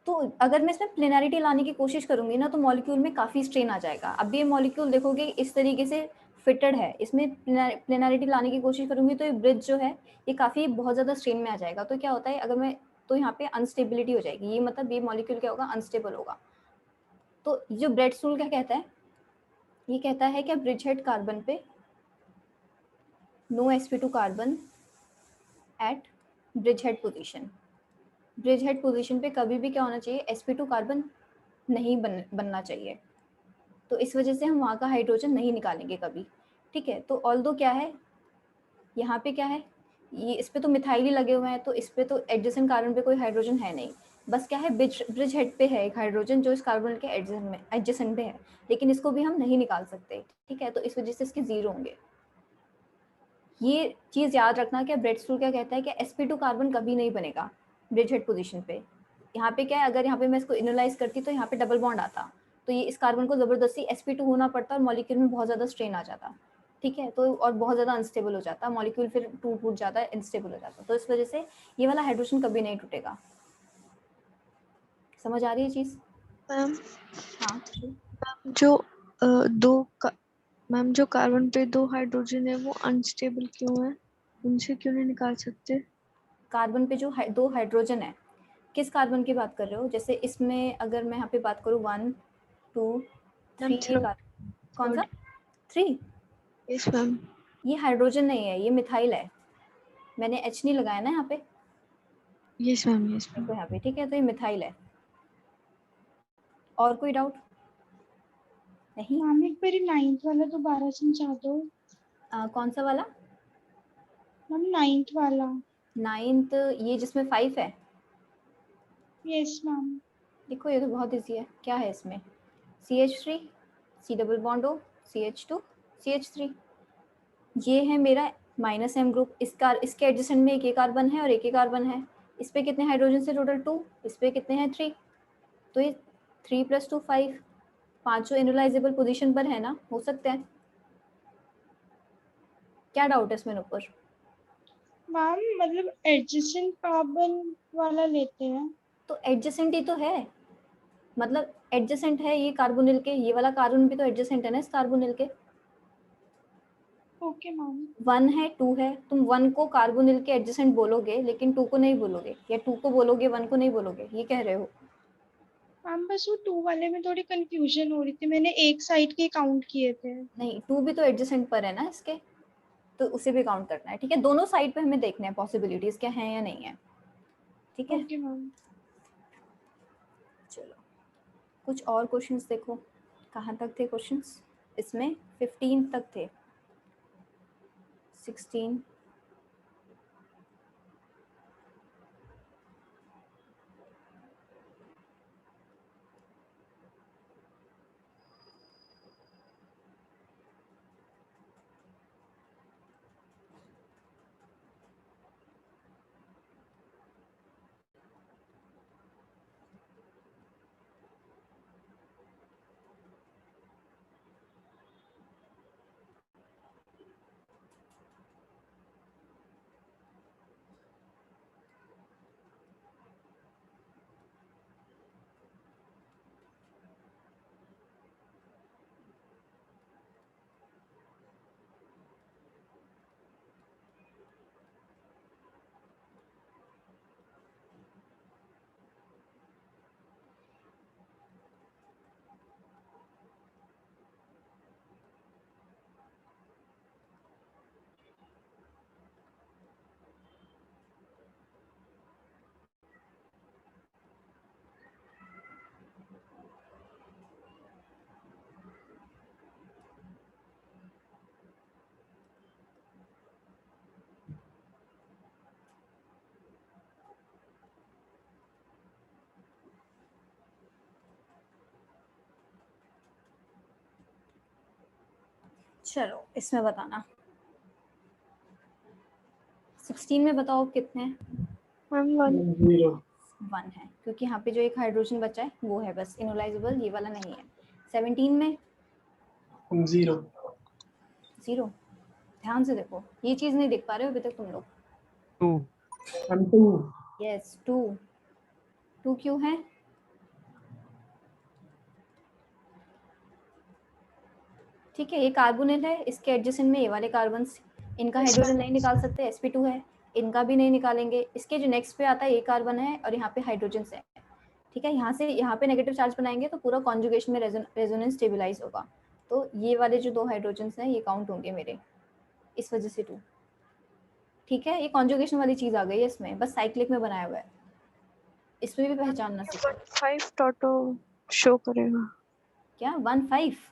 तो अगर मैं इसमें प्लेनैरिटी लाने की कोशिश करूंगी ना, तो मॉलिक्यूल में काफ़ी स्ट्रेन आ जाएगा। अब ये मॉलिक्यूल देखोगे इस तरीके से फिटेड है, इसमें प्लेनैरिटी लाने की कोशिश करूंगी तो ये ब्रिज जो है ये काफ़ी बहुत ज़्यादा स्ट्रेन में आ जाएगा। तो क्या होता है, अगर मैं, तो यहाँ पे अनस्टेबिलिटी हो जाएगी, ये मतलब ये मॉलिक्यूल क्या होगा, अनस्टेबल होगा। तो जो ब्रेड्स रूल क्या कहता है, ये कहता है कि ब्रिज हेड कार्बन पे no sp2 carbon at bridge head position. Bridge head position पे कभी भी क्या होना चाहिए, sp2 कार्बन नहीं बनना चाहिए। तो इस वजह से हम वहाँ का हाइड्रोजन नहीं निकालेंगे कभी, ठीक है। तो ऑल्दो क्या है, यहाँ पे क्या है, ये इस पे तो मिथाइल ही लगे हुए हैं, तो इस पे तो एडजेसेंट कार्बन पे कोई हाइड्रोजन है नहीं, बस क्या है, ब्रिज हेड पे है एक हाइड्रोजन जो इस कार्बन के एडजेसेंट पे है, लेकिन इसको भी हम नहीं निकाल सकते, ठीक है। तो इस वजह से इसके 0 होंगे। ये चीज़ याद रखना कि ब्रेड्स रूल क्या कहता है कि sp2 कार्बन कभी नहीं बनेगा ब्रिज हेड पोजीशन पे। यहाँ पे क्या है, अगर यहाँ पे मैं इसको इनोलाइज करती तो यहाँ पे डबल बॉन्ड आता, तो ये इस कार्बन को जबरदस्ती sp2 होना पड़ता और मॉलिक्यूल में बहुत ज़्यादा स्ट्रेन आ जाता, ठीक है। तो और बहुत ज़्यादा अनस्टेबल हो जाता मॉलिक्यूल, फिर टूट जाता है, अनस्टेबल हो जाता। तो इस वजह से ये वाला हाइड्रोजन कभी नहीं टूटेगा। समझ आ रही है चीज़। मैम हाँ जो मैम जो कार्बन पे 2 हाइड्रोजन है वो अनस्टेबल क्यों है, उनसे क्यों नहीं निकाल सकते। कार्बन पे जो 2 हाइड्रोजन है, किस कार्बन की बात कर रहे हो, जैसे इसमें अगर मैं यहाँ पे बात करूँ 1 2 3, ये कौन सा 3, यस मैम। ये हाइड्रोजन नहीं है, ये मिथाइल है, मैंने H नहीं लगाया ना यहाँ पे, यस मैम। Yes ma'am. देखो यहाँ पे, ठीक है। तो ये मिथाइल है। और कोई डाउट नहीं। मैम एक बारी 9th वाला दोबारा समझा दो। कौन सा वाला, मैम 9th वाला। 9th, ये जिसमें 5 है। Yes ma'am. देखो ये तो बहुत इजी है, क्या है इसमें, CH3 C double bond O CH2 CH3, ये है मेरा -M ग्रुप। इसके एडजेसेंट में एक कार्बन है और एक कार्बन है। इस पे कितने हाइड्रोजन से टोटल 2, इस पे कितने हैं 3, तो ये 3 + 2 5, पाँचों इनोलाइजेबल पोजीशन पर है ना, हो सकते हैं। क्या डाउट है इसमें ऊपर? मैम मतलब एडजेसेंट कार्बन वाला लेते हैं। तो एडजेसेंट ही तो है, मतलब एडजेसेंट है ये कार्बोनिल के, ये वाला कार्बन भी तो एडजेसेंट है ना इस कार्बोनिल के। Okay ma'am. 1 है 2 है, तुम 1 को कार्बोनिल के एडजेसेंट बोलोगे लेकिन 2 को नहीं बोलोगे, या 2 को बोलोगे 1 को नहीं बोलोगे, ये कह रहे हो? मैम बस वो 2 वाले में थोड़ी कंफ्यूजन हो रही थी, मैंने एक साइड के काउंट किए थे। नहीं, 2 भी तो एडजेसेंट पर है ना इसके, तो उसे भी काउंट करना है। ठीक है, दोनों साइड पे हमें देखना है पॉसिबिलिटीज क्या है या नहीं है। ठीक है, ओके मैम। चलो कुछ और क्वेश्चंस देखो, कहाँ तक थे क्वेश्चंस इसमें? 15 तक थे, 16। चलो इसमें बताना, 16 में बताओ कितने हैं? मैम 1। 0 1 है, क्योंकि यहाँ पे जो एक हाइड्रोजन बचा है वो है बस इनोलाइजेबल, ये वाला नहीं है। 17 में 0 0। ध्यान से देखो, ये चीज नहीं देख पा रहे हो अभी तक तुम लोग। 2 M2 यस 2। 2 क्यों है? ठीक है, ये कार्बोनिल है, इसके एडजेसेंट में ये वाले कार्बन्स, इनका हाइड्रोजन नहीं निकाल सकते, sp2 है, इनका भी नहीं निकालेंगे। इसके जो नेक्स्ट पे आता है ये कार्बन है और यहाँ पे हाइड्रोजन है। ठीक है, यहाँ से यहाँ पे नेगेटिव चार्ज बनाएंगे तो पूरा कॉन्जुगेशन में रेजोनेंस स्टेबलाइज होगा, तो ये वाले जो 2 हाइड्रोजन हैं ये काउंट होंगे मेरे, इस वजह से 2। ठीक है, ये कॉन्जुगेशन वाली चीज आ गई है इसमें, बस साइक्लिक में बनाया हुआ है, इसमें भी पहचानना सीखो। 5 टोटो शो करेगा। क्या 1 5?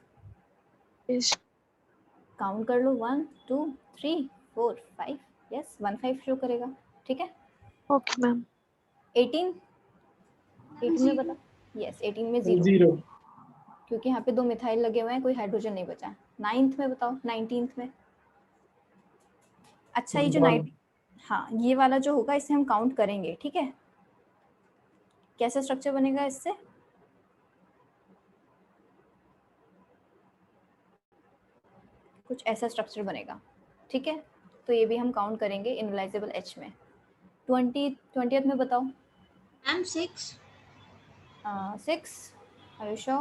इस काउंट कर लो 1 2 3 4 5, यस 1 5 शो करेगा। ठीक है, ओके मैम। 18 में बता। यस 18 में 0, 0 क्योंकि यहाँ पे 2 मिथाइल लगे हुए हैं, कोई हाइड्रोजन नहीं बचा। 9th में बताओ, 19th में। अच्छा ये जो 1 नाइट, हाँ ये वाला जो होगा इसे हम काउंट करेंगे। ठीक है, कैसा स्ट्रक्चर बनेगा इससे? कुछ ऐसा स्ट्रक्चर बनेगा। ठीक है, तो ये भी हम काउंट करेंगे इनलाइजेबल H में। 20th में बताओ। मैम 6। 6 आयुषा।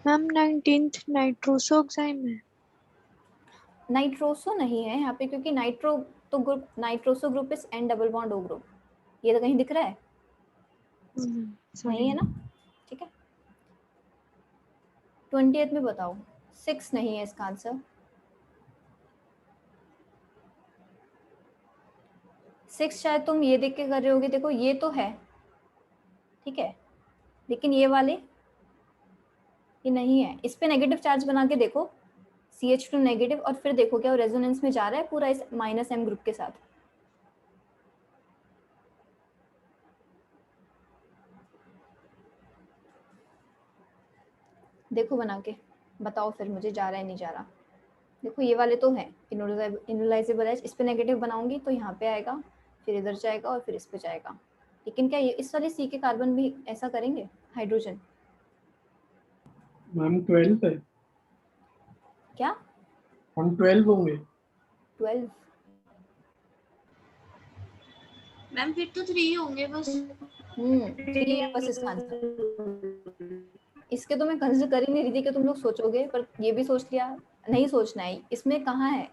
मैम 19th नाइट्रोसोक्साइम है। नाइट्रोसो नहीं है यहाँ पे, क्योंकि नाइट्रो तो group, nitroso group is N double bond O group, ये तो कहीं दिख रहा है? नहीं है ना? ठीक है, 20th में बताओ। 6 नहीं है इसका आंसर। 6 शायद तुम ये देख के कर रहे होगे, देखो ये तो है, ठीक है, लेकिन ये वाले ये नहीं है, इस पे नेगेटिव चार्ज बना के देखो, CH2 नेगेटिव, और फिर देखो क्या वो रेजोनेंस में जा रहा है पूरा इस -M ग्रुप के साथ। देखो बना के बताओ फिर मुझे, जा रहा है नहीं जा रहा। देखो ये वाले तो हैं इनोलाइजेबल H, इस पे नेगेटिव बनाऊंगी तो यहाँ पे आएगा, फिर इधर जाएगा और फिर इस पे जाएगा। लेकिन क्या ये इस वाले C के कार्बन भी ऐसा करेंगे हाइड्रोजन? मैम 12 है। क्या हम 12 होंगे। 12। मैम फिर तो 3 होंगे बस। 3 है बस इसका आंसर। इसके तो मैं कंसिडर कर ही नहीं रही थी कि तुम लोग सोचोगे, पर ये भी सोच लिया। नहीं सोचना है, इसमें कहाँ है,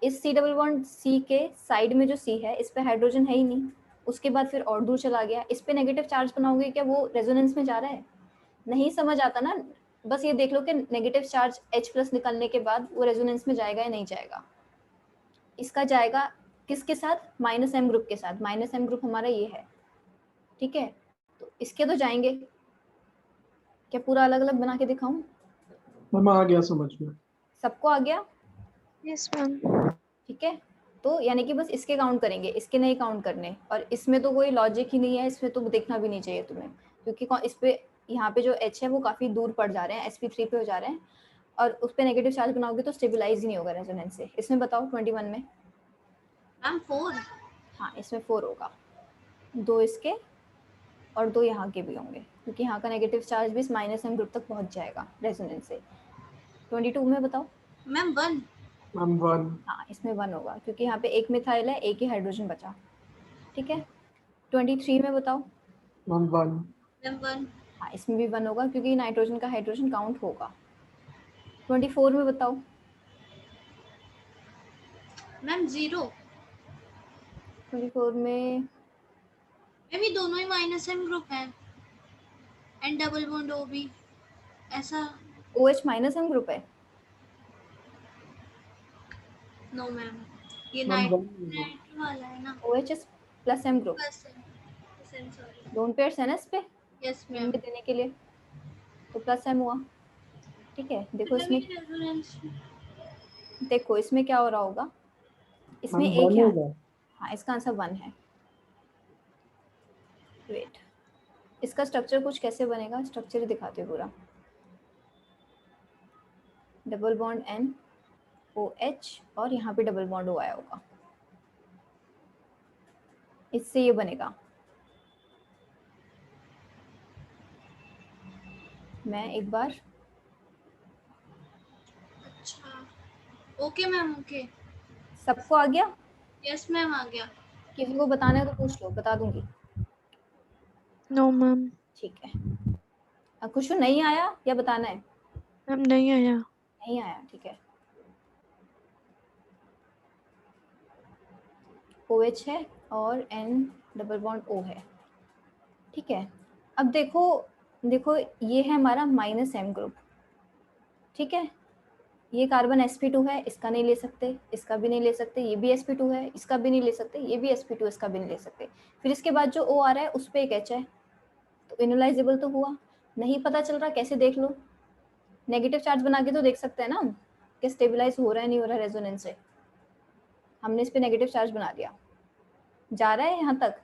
इस C डबल बॉन्ड C के साइड में जो C है इस पे हाइड्रोजन है ही नहीं, उसके बाद फिर और दूर चला गया, इस पे नेगेटिव चार्ज बनाओगे क्या, वो रेजोनेंस में जा रहा है? नहीं समझ आता ना, बस ये देख लो कि नेगेटिव चार्ज H प्लस निकलने के बाद वो रेजोनेंस में जाएगा या नहीं जाएगा। इसका जाएगा किसके साथ, -M ग्रुप के साथ, -M ग्रुप हमारा ये है, ठीक है। तो इसके तो जाएंगे, क्या पूरा अलग अलग बना के दिखाऊं? मैम आ गया समझ में। सबको आ गया? Yes ma'am. ठीक है, तो यानी कि बस इसके काउंट करेंगे, इसके नहीं काउंट करने। और इसमें तो कोई लॉजिक ही नहीं है, इसमें तो देखना भी नहीं चाहिए तुम्हें, क्योंकि इस पे यहाँ पे जो H है वो काफ़ी दूर पड़ जा रहे हैं, sp3 पे हो जा रहे हैं, और उस पर नेगेटिव चार्ज बनाओगे तो स्टेबलाइज ही नहीं होगा रेजोनेंस से। इसमें बताओ 21 में। मैम 4। हाँ, इसमें 4 होगा, 2 इसके और 2 यहाँ के भी होंगे, क्योंकि यहाँ का नेगेटिव चार्ज भी -M ग्रुप तक पहुँच जाएगा रेजोनेंस से। 22 में बताओ। मैम 1। मैम 1। हाँ, इसमें 1 होगा, क्योंकि यहाँ पे एक मिथाइल है, एक ही हाइड्रोजन बचा, ठीक है। 23 में बताओ। मैम 1। मैम 1। हाँ, इसमें भी 1 होगा, क्योंकि नाइट्रोजन का हाइड्रोजन काउंट होगा। 24 में बताओ। मैम 0। 24 में मैम ये दोनों ही -M ग्रुप है, N डबल बॉन्ड O भी ऐसा। OH -M ग्रुप है। नो मैम, ये मैम नाइट्रो वाला है ना। OH is +M group. बस सॉरी। दोनों पेयर्स है ना इस पे यस में मैम। देने के लिए, तो +M हुआ, ठीक है। देखो इसमें, देखो इसमें क्या हो रहा होगा, इसमें मैम एक 1 है। होगा। हाँ, इसका आंसर 1 है। वेट, इसका स्ट्रक्चर कुछ कैसे बनेगा, स्ट्रक्चर दिखाते हैं पूरा। डबल बॉन्ड N OH और यहाँ पे डबल बॉन्ड O आया होगा, इससे ये बनेगा। मैं एक बार, अच्छा ओके मैम ओके। सबको आ गया? यस मैम आ गया। किसी को बताना है तो पूछ लो, बता दूंगी। No ma'am. ठीक है, खुशबू नहीं आया या बताना है? मैम नहीं आया। नहीं आया, ठीक है। OH है और N डबल बॉन्ड O है, ठीक है। अब देखो, देखो ये है हमारा -M ग्रुप, ठीक है। ये कार्बन sp2 है, इसका नहीं ले सकते, इसका भी नहीं ले सकते, ये भी sp2 है, इसका भी नहीं ले सकते, ये भी sp2, इसका भी नहीं ले सकते। फिर इसके बाद जो O आ रहा है उस पर एक H है, तो इनोलाइजेबल तो हुआ नहीं। पता चल रहा कैसे, देख लो, नेगेटिव चार्ज बना के तो देख सकते हैं ना हम कि स्टेबलाइज हो रहा है नहीं हो रहा है रेजोनेंस से। हमने इस पे नेगेटिव चार्ज बना दिया, जा रहा है यहाँ तक,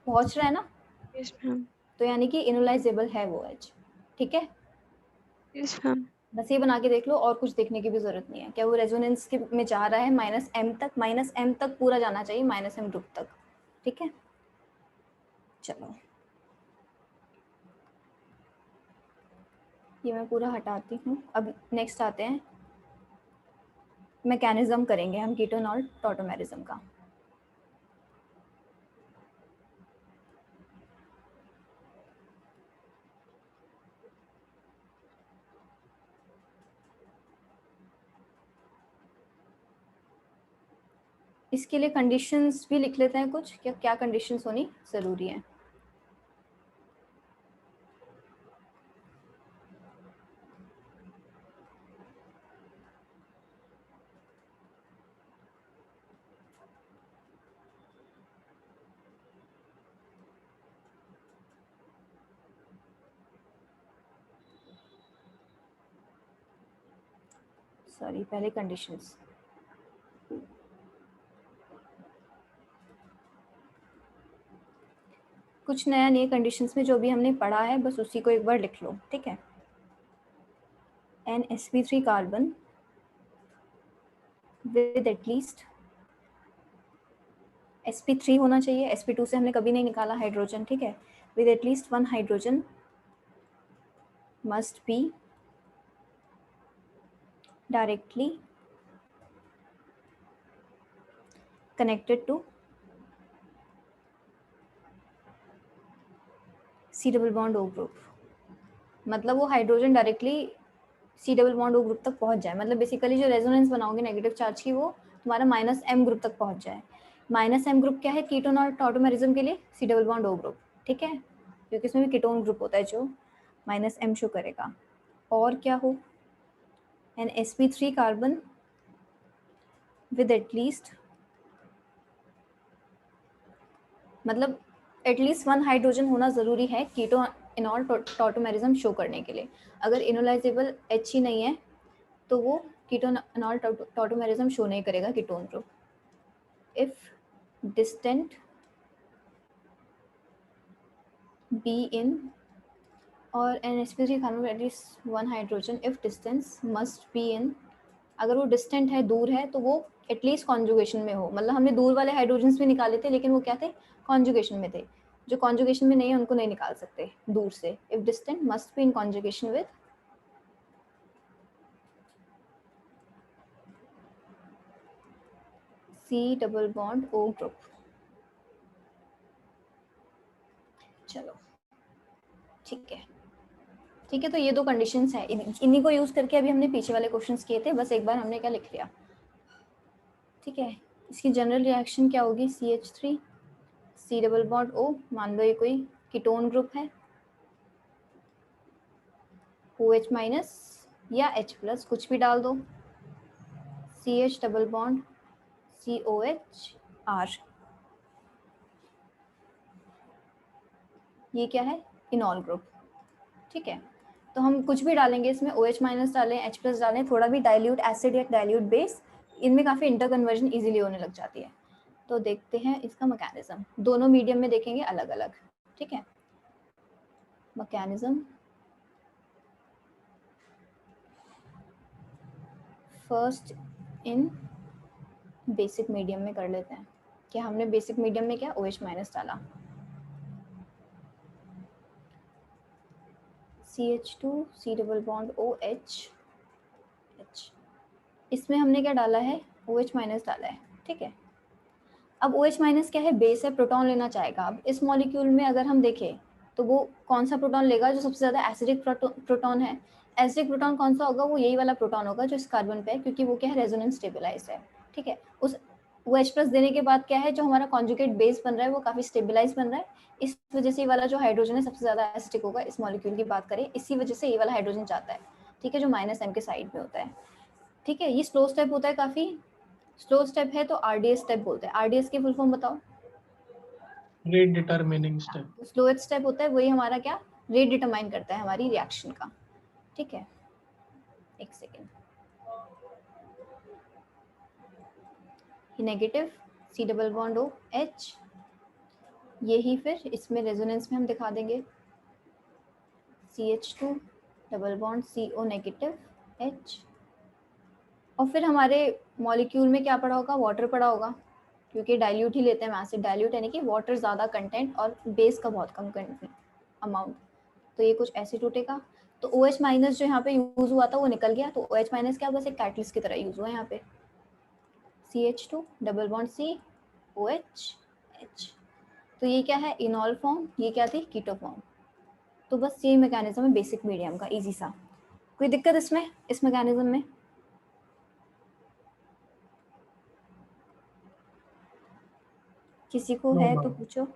पहुंच रहा है ना, यस मैम। तो यानी कि इनोलाइजेबल है वो H, ठीक है। Yes ma'am. बस ये बना के देख लो, और कुछ देखने की भी जरूरत नहीं है। क्या वो रेजोनेंस के में जा रहा है -M तक पूरा जाना चाहिए, -M ग्रुप तक, ठीक है। चलो ये मैं पूरा हटाती हूँ। अब नेक्स्ट आते हैं, मैकेनिज्म करेंगे हम कीटोन और टॉटोमेरिज्म का। इसके लिए कंडीशंस भी लिख लेते हैं कुछ, क्या क्या कंडीशंस होनी ज़रूरी है। सॉरी, पहले कंडीशंस। कुछ नया नहीं है कंडीशंस में, जो भी हमने पढ़ा है बस उसी को एक बार लिख लो, ठीक है। NsP3 carbon with at least sp3 होना चाहिए, sp2 से हमने कभी नहीं निकाला हाइड्रोजन, ठीक है। With at least 1 hydrogen must be directly connected to C double bond O group, मतलब वो hydrogen directly C double bond O group तक पहुंच जाए, मतलब बेसिकली जो रेजोनेंस बनाओगे नेगेटिव चार्ज की वो तुम्हारा -M ग्रुप तक पहुंच जाए। -M ग्रुप क्या है कीटोन और टॉटोमेरिज्म के लिए? C double bond O group, ठीक है, क्योंकि इसमें भी कीटोन ग्रुप होता है जो -M शो करेगा। और क्या हो, an sp3 carbon with at least, मतलब एटलीस्ट 1 हाइड्रोजन होना जरूरी है कीटो इनॉल टॉटोमेरिज्म शो करने के लिए। अगर इनोलाइजेबल H ही नहीं है तो वो कीटोन इनॉल टॉटोमेरिज्म शो नहीं करेगा ketone group. If distant be in और an sp3 carbon at least 1 hydrogen, if distance must be in, अगर वो डिस्टेंट है, दूर है, तो वो एटलीस्ट कॉन्जुगेशन में हो, मतलब हमने दूर वाले हाइड्रोजन्स भी निकाले थे लेकिन वो क्या थे, कॉन्जुगेशन में थे। जो कॉन्जुगेशन में नहीं है उनको नहीं निकाल सकते दूर से। If distant must be in conjugation with C double bond O group. चलो ठीक है, ठीक है, तो ये दो कंडीशंस है, इन्हीं को यूज करके अभी हमने पीछे वाले क्वेश्चंस किए थे, बस एक बार हमने क्या लिख लिया, ठीक है। इसकी जनरल रिएक्शन क्या होगी, CH3 C double bond O, मान लो ये कोई कीटोन ग्रुप है, OH माइनस या H प्लस कुछ भी डाल दो, CH double bond COH R, ये क्या है, इनॉल ग्रुप, ठीक है। तो हम कुछ भी डालेंगे इसमें, OH माइनस डालें, H प्लस डालें, थोड़ा भी डाइल्यूट एसिड या डाइल्यूट बेस, इनमें काफ़ी इंटर कन्वर्जन ईजिली होने लग जाती है। तो देखते हैं इसका मैकेनिज्म, दोनों मीडियम में देखेंगे अलग अलग, ठीक है। Mechanism first in basic medium में कर लेते हैं, कि हमने बेसिक मीडियम में क्या OH माइनस डाला, CH2 C double bond OH H, इसमें हमने क्या डाला है, OH माइनस डाला है, ठीक है। अब OH माइनस क्या है, बेस है, प्रोटॉन लेना चाहेगा। अब इस मॉलिक्यूल में अगर हम देखें तो वो कौन सा प्रोटॉन लेगा, जो सबसे ज़्यादा एसिडिक प्रोटॉन है। एसिडिक प्रोटॉन कौन सा होगा, वो यही वाला प्रोटॉन होगा जो इस कार्बन पे है, क्योंकि वो क्या है, रेजोनेंस स्टेबलाइज है, ठीक है। उस OH प्लस देने के बाद क्या है, जो हमारा कॉन्जुगेट बेस बन रहा है वो काफ़ी स्टेबलाइज बन रहा है, इस वजह से ये वाला जो हाइड्रोजन है सबसे ज़्यादा एसिडिक होगा। इस मॉलिक्यूल की बात करें, इसी वजह से ये वाला हाइड्रोजन जाता है, ठीक है, जो -M के साइड में होता है, ठीक है। ये स्लो स्टेप होता है, काफ़ी स्लो स्टेप है, तो RDS स्टेप बोलते हैं। RDS की फुल फॉर्म बताओ, rate determining step. Slowest step होता है, वही हमारा क्या, रेट डिटरमाइन करता है हमारी रिएक्शन का, ठीक है। एक second, negative C double bond O H, यही फिर इसमें रेजोनेंस में हम दिखा देंगे, CH2 double bond CO negative H, और फिर हमारे मॉलिक्यूल में क्या पड़ा होगा, वाटर पड़ा होगा, क्योंकि डाइल्यूट ही लेते हैं हम एसिड, डाइल्यूट यानी कि वाटर ज़्यादा कंटेंट और बेस का बहुत कम अमाउंट, तो ये कुछ ऐसे टूटेगा। तो OH माइनस जो यहाँ पे यूज हुआ था वो निकल गया, तो OH माइनस क्या, बस एक कैटलिस्ट की तरह यूज हुआ यहाँ पे, CH2 double bond C OH H, तो ये क्या है, इनॉल फॉर्म, ये क्या थी, कीटो फॉर्म। तो बस ये मैकेनिज्म है बेसिक मीडियम का, इजी सा। कोई दिक्कत इसमें, इस मैकेनिज्म में? किसी को No, है ma'am. तो पूछो।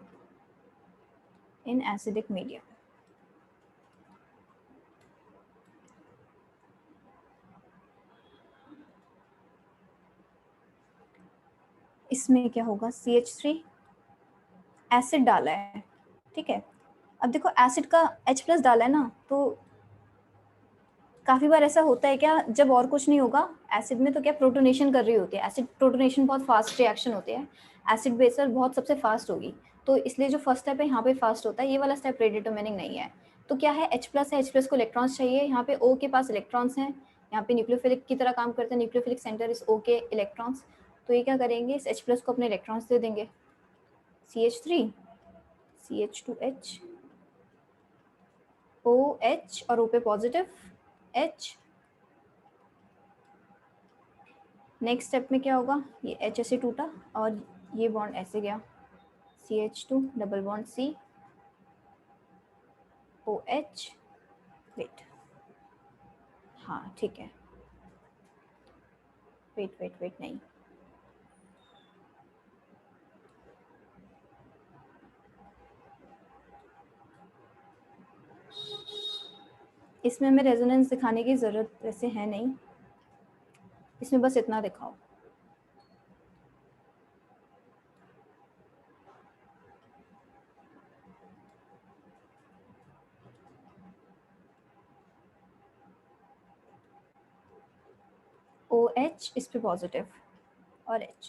इन एसिडिक मीडियम, इसमें क्या होगा, CH3 एसिड डाला है, ठीक है। अब देखो एसिड का H प्लस डाला है ना, तो काफ़ी बार ऐसा होता है क्या, जब और कुछ नहीं होगा एसिड में, तो क्या प्रोटोनेशन कर रही होती है एसिड, प्रोटोनेशन बहुत फास्ट रिएक्शन होती है, एसिड बेस पर बहुत सबसे फास्ट होगी, तो इसलिए जो फर्स्ट स्टेप है यहाँ पे फास्ट होता है, ये वाला स्टेप रेट डिटरमिनिंग नहीं है। तो क्या है, H प्लस है, H प्लस को इलेक्ट्रॉन्स चाहिए, यहाँ पे O के पास इलेक्ट्रॉन्स हैं, यहाँ पे न्यूक्लियोफिलिक की तरह काम करते हैं, न्यूक्लियोफिलिक सेंटर इस O के इलेक्ट्रॉन्स, तो ये क्या करेंगे, इस H प्लस को अपने इलेक्ट्रॉन्स दे देंगे, CH3 CH2H OH और O पे पॉजिटिव H, नेक्स्ट स्टेप में क्या होगा, ये H ऐसे टूटा और ये बॉन्ड ऐसे गया, CH2 double bond C OH, wait, हाँ ठीक है, वेट नहीं, इसमें हमें रेजोनेंस दिखाने की ज़रूरत वैसे है नहीं, इसमें बस इतना दिखाओ। OH इस पे पॉजिटिव और H,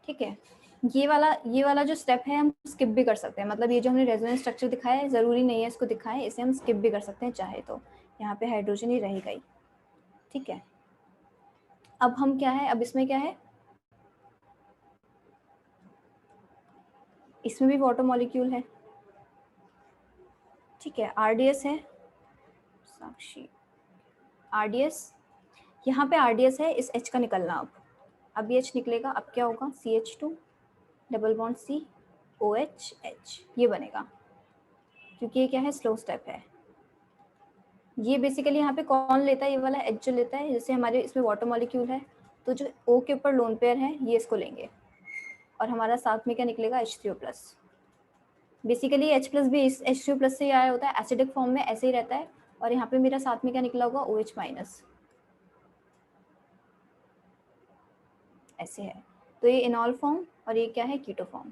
ठीक है। ये वाला जो स्टेप है हम स्किप भी कर सकते हैं, मतलब ये जो हमने रेजोनेंस स्ट्रक्चर दिखाया है ज़रूरी नहीं है इसको दिखाएं, इसे हम स्किप भी कर सकते हैं चाहे तो, यहाँ पे हाइड्रोजन ही रहेगा ही, ठीक है। अब हम क्या है, अब इसमें क्या है, इसमें भी वाटर मॉलिक्यूल है, ठीक है। RDS है, साक्षी RDS, यहाँ पे RDS है, इस H का निकलना, अब ये H निकलेगा, अब क्या होगा, CH2 double bond C OH H, ये बनेगा, क्योंकि ये क्या है, स्लो स्टेप है। ये बेसिकली यहाँ पे कौन लेता है, ये वाला H जो लेता है, जैसे हमारे इसमें वाटर मॉलिक्यूल है तो जो O के ऊपर लोन पेयर है ये इसको लेंगे, और हमारा साथ में क्या निकलेगा, H3O+। बेसिकली H+ भी इस H3O+ से ही आया होता है, एसिडिक फॉर्म में ऐसे ही रहता है, और यहाँ पे मेरा साथ में क्या निकला होगा, OH-, ऐसे है। तो ये इनॉल फॉर्म और ये क्या है, कीटो फॉर्म।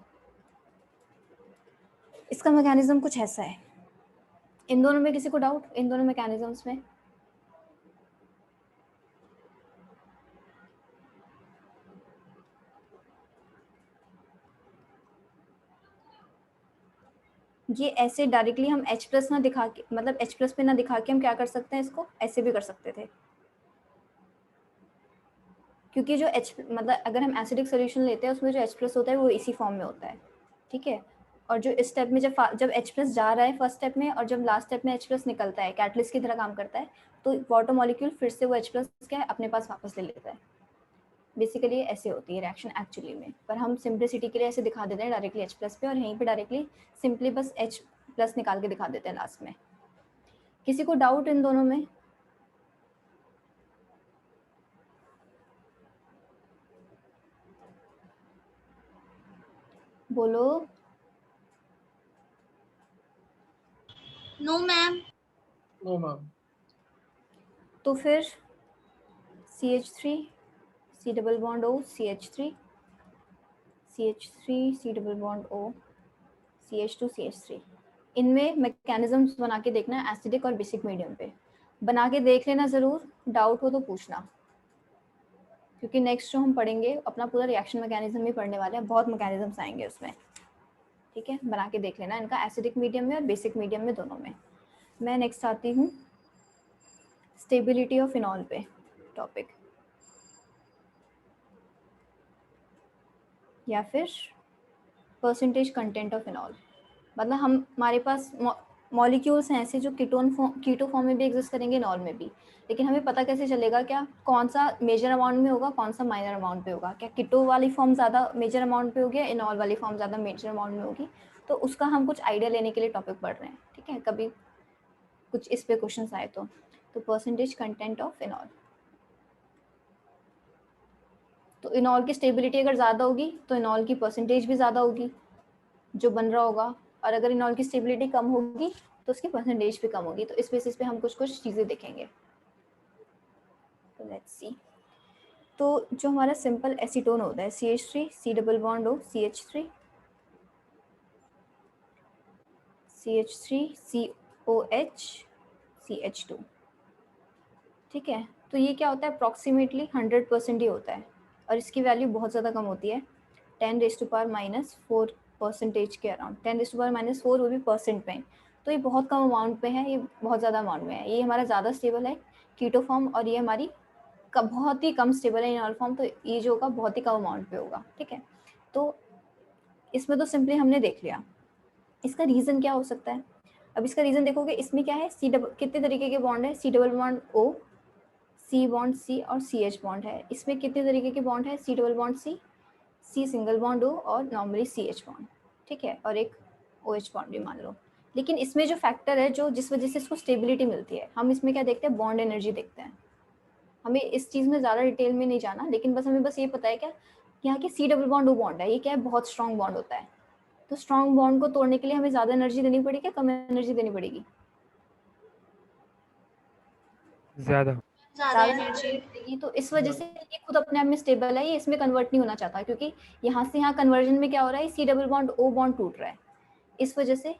इसका मैकेनिज्म कुछ ऐसा है। इन दोनों में किसी को डाउट, इन दोनों मैकेनिज्म्स में? ये ऐसे डायरेक्टली हम H+ ना दिखा के, मतलब H+ पे ना दिखा के हम क्या कर सकते हैं, इसको ऐसे भी कर सकते थे, क्योंकि जो मतलब अगर हम एसिडिक सोल्यूशन लेते हैं उसमें जो H+ होता है वो इसी फॉर्म में होता है, ठीक है। और जो इस स्टेप में जब H+ जा रहा है फर्स्ट स्टेप में, और जब लास्ट स्टेप में H+ निकलता है, कैटलिस्ट की तरह काम करता है, तो वाटर मॉलिक्यूल फिर से वो H+ क्या है अपने पास वापस ले लेता है। बेसिकली ऐसे होती है रिएक्शन एक्चुअली में, पर हम सिंप्लिसिटी के लिए ऐसे दिखा देते हैं डायरेक्टली H+ पे, और यहीं पे डायरेक्टली सिंपली बस H+ निकाल के दिखा देते हैं लास्ट में। किसी को डाउट इन दोनों में? बोलो। No ma'am. No ma'am. तो फिर CH3 C double bond O CH3 CH3 C double bond O CH2 CH3, इनमें मैकेनिज्म्स बना के देखना, एसिडिक और बेसिक मीडियम पे बना के देख लेना ज़रूर, डाउट हो तो पूछना, क्योंकि नेक्स्ट जो हम पढ़ेंगे अपना पूरा रिएक्शन मैकेनिज्म ही पढ़ने वाले हैं, बहुत मैकेनिज्म्स आएंगे उसमें, ठीक है। बना के देख लेना इनका, एसिडिक मीडियम में और बेसिक मीडियम में, दोनों में। मैं नेक्स्ट आती हूँ स्टेबिलिटी ऑफ फिनॉल पे टॉपिक, या फिर परसेंटेज कंटेंट ऑफ फिनॉल। मतलब हमारे पास मॉलिक्यूल्स हैं ऐसे जो कीटो फॉर्म में भी एग्जिस्ट करेंगे, इनॉल में भी, लेकिन हमें पता कैसे चलेगा क्या कौन सा मेजर अमाउंट में होगा, कौन सा माइनर अमाउंट पे होगा, क्या कीटो वाली फॉर्म ज़्यादा मेजर अमाउंट पे होगी, इनॉल वाली फॉर्म ज़्यादा मेजर अमाउंट में होगी, तो उसका हम कुछ आइडिया लेने के लिए टॉपिक पढ़ रहे हैं, ठीक है। कभी कुछ इस पे क्वेश्चन आए तो परसेंटेज कंटेंट ऑफ इनॉल, तो इनॉल की स्टेबिलिटी अगर ज़्यादा होगी तो इनॉल की परसेंटेज भी ज़्यादा होगी जो बन रहा होगा, और अगर इनॉल की स्टेबिलिटी कम होगी तो उसकी परसेंटेज भी कम होगी। तो इस बेसिस पे हम कुछ चीज़ें देखेंगे। तो लेट्स सी, तो जो हमारा सिंपल एसीटोन होता है CH3 C double bond O CH3 CH3 COH CH2, ठीक है। तो ये क्या होता है, अप्रॉक्सीमेटली 100% ही होता है, और इसकी वैल्यू बहुत ज़्यादा कम होती है, 10⁻⁴% के अराउंड, 10⁻⁴ वो भी परसेंट में। तो ये बहुत कम अमाउंट पे है, ये बहुत ज़्यादा अमाउंट में है, ये हमारा ज़्यादा स्टेबल है कीटो फॉर्म, और ये हमारी बहुत ही कम स्टेबल है इनॉल फॉर्म, तो ये जो होगा बहुत ही कम अमाउंट पे होगा, ठीक है। तो इसमें तो सिंपली हमने देख लिया, इसका रीज़न क्या हो सकता है। अब इसका रीज़न देखोगे, इसमें क्या है, कितने तरीके के बॉन्ड है, C double bond O C bond C और CH बॉन्ड है। इसमें कितने तरीके के बॉन्ड है? C double bond C single bond O और नॉर्मली CH बॉन्ड, ठीक है, और एक OH बॉन्ड भी मान लो। लेकिन इसमें जो फैक्टर है जो जिस वजह से इसको स्टेबिलिटी मिलती है, हम इसमें क्या देखते हैं? बॉन्ड एनर्जी देखते हैं। हमें इस चीज़ में ज़्यादा डिटेल में नहीं जाना, लेकिन बस हमें बस ये पता है क्या, यहाँ की C double bond O bond है, ये क्या है? बहुत स्ट्रॉन्ग बॉन्ड होता है। तो स्ट्रॉन्ग बॉन्ड को तोड़ने के लिए हमें ज़्यादा एनर्जी देनी पड़ेगी या कम एनर्जी देनी पड़ेगी? ज़्यादा। ज़्यादा एनर्जी। देगी। तो इस वजह से ये खुद अपने आप में स्टेबल है, ये इसमें कन्वर्ट नहीं होना चाहता, क्योंकि यहाँ से यहाँ कन्वर्जन में क्या हो रहा है? C double bond O bond टूट रहा है इस वजह से,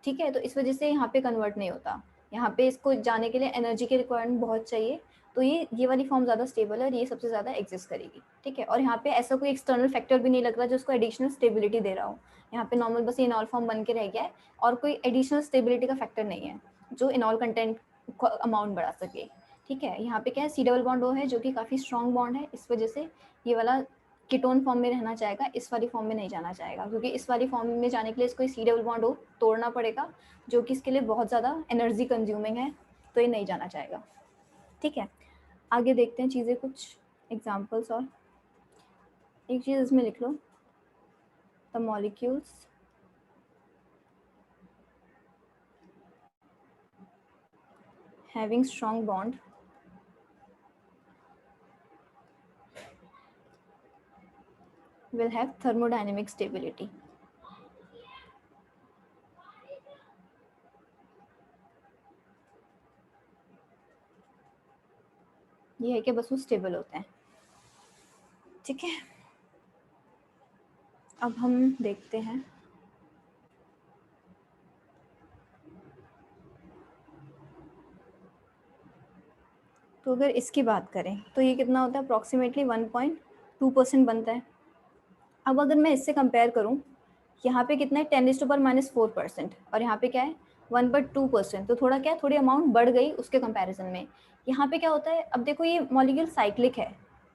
ठीक है। तो इस वजह से यहाँ पे कन्वर्ट नहीं होता, यहाँ पे इसको जाने के लिए एनर्जी की रिक्वायरमेंट बहुत चाहिए। तो ये वाली फॉर्म ज़्यादा स्टेबल है और ये सबसे ज़्यादा एग्जिस्ट करेगी, ठीक है। और यहाँ पे ऐसा कोई एक्सटर्नल फैक्टर भी नहीं लग रहा जो उसको एडिशनल स्टेबिलिटी दे रहा हो। यहाँ पे नॉर्मल बस ये इनॉल फॉर्म बन के रह गया है और कोई एडिशनल स्टेबिलिटी का फैक्टर नहीं है जो इनॉल कंटेंट को अमाउंट बढ़ा सके, ठीक है। यहाँ पे क्या है? C डबल बॉन्ड O है जो कि काफ़ी स्ट्रॉन्ग बॉन्ड है, इस वजह से ये वाला कीटोन फॉर्म में रहना चाहेगा, इस वाली फॉर्म में नहीं जाना चाहेगा, क्योंकि इस वाली फॉर्म में जाने के लिए इसको C डबल बॉन्ड O तोड़ना पड़ेगा जो कि इसके लिए बहुत ज़्यादा एनर्जी कंज्यूमिंग है, तो ये नहीं जाना चाहेगा, ठीक है। आगे देखते हैं चीज़ें, कुछ एग्जाम्पल्स। और एक चीज़ इसमें लिख लो, the molecules having strong bond will have thermodynamic stability. ये है कि बस वो स्टेबल होते हैं, ठीक है। अब हम देखते हैं तो अगर इसकी बात करें तो ये कितना होता है? अप्रॉक्सीमेटली 1.2% बनता है। अब अगर मैं इससे कंपेयर करूं, यहाँ पे कितना है? 10⁻⁴% और यहाँ पे क्या है? 1/2%। तो थोड़ा क्या है? थोड़ी अमाउंट बढ़ गई उसके कंपैरिजन में। यहाँ पे क्या होता है? अब देखो ये मॉलिक्यूल साइक्लिक है,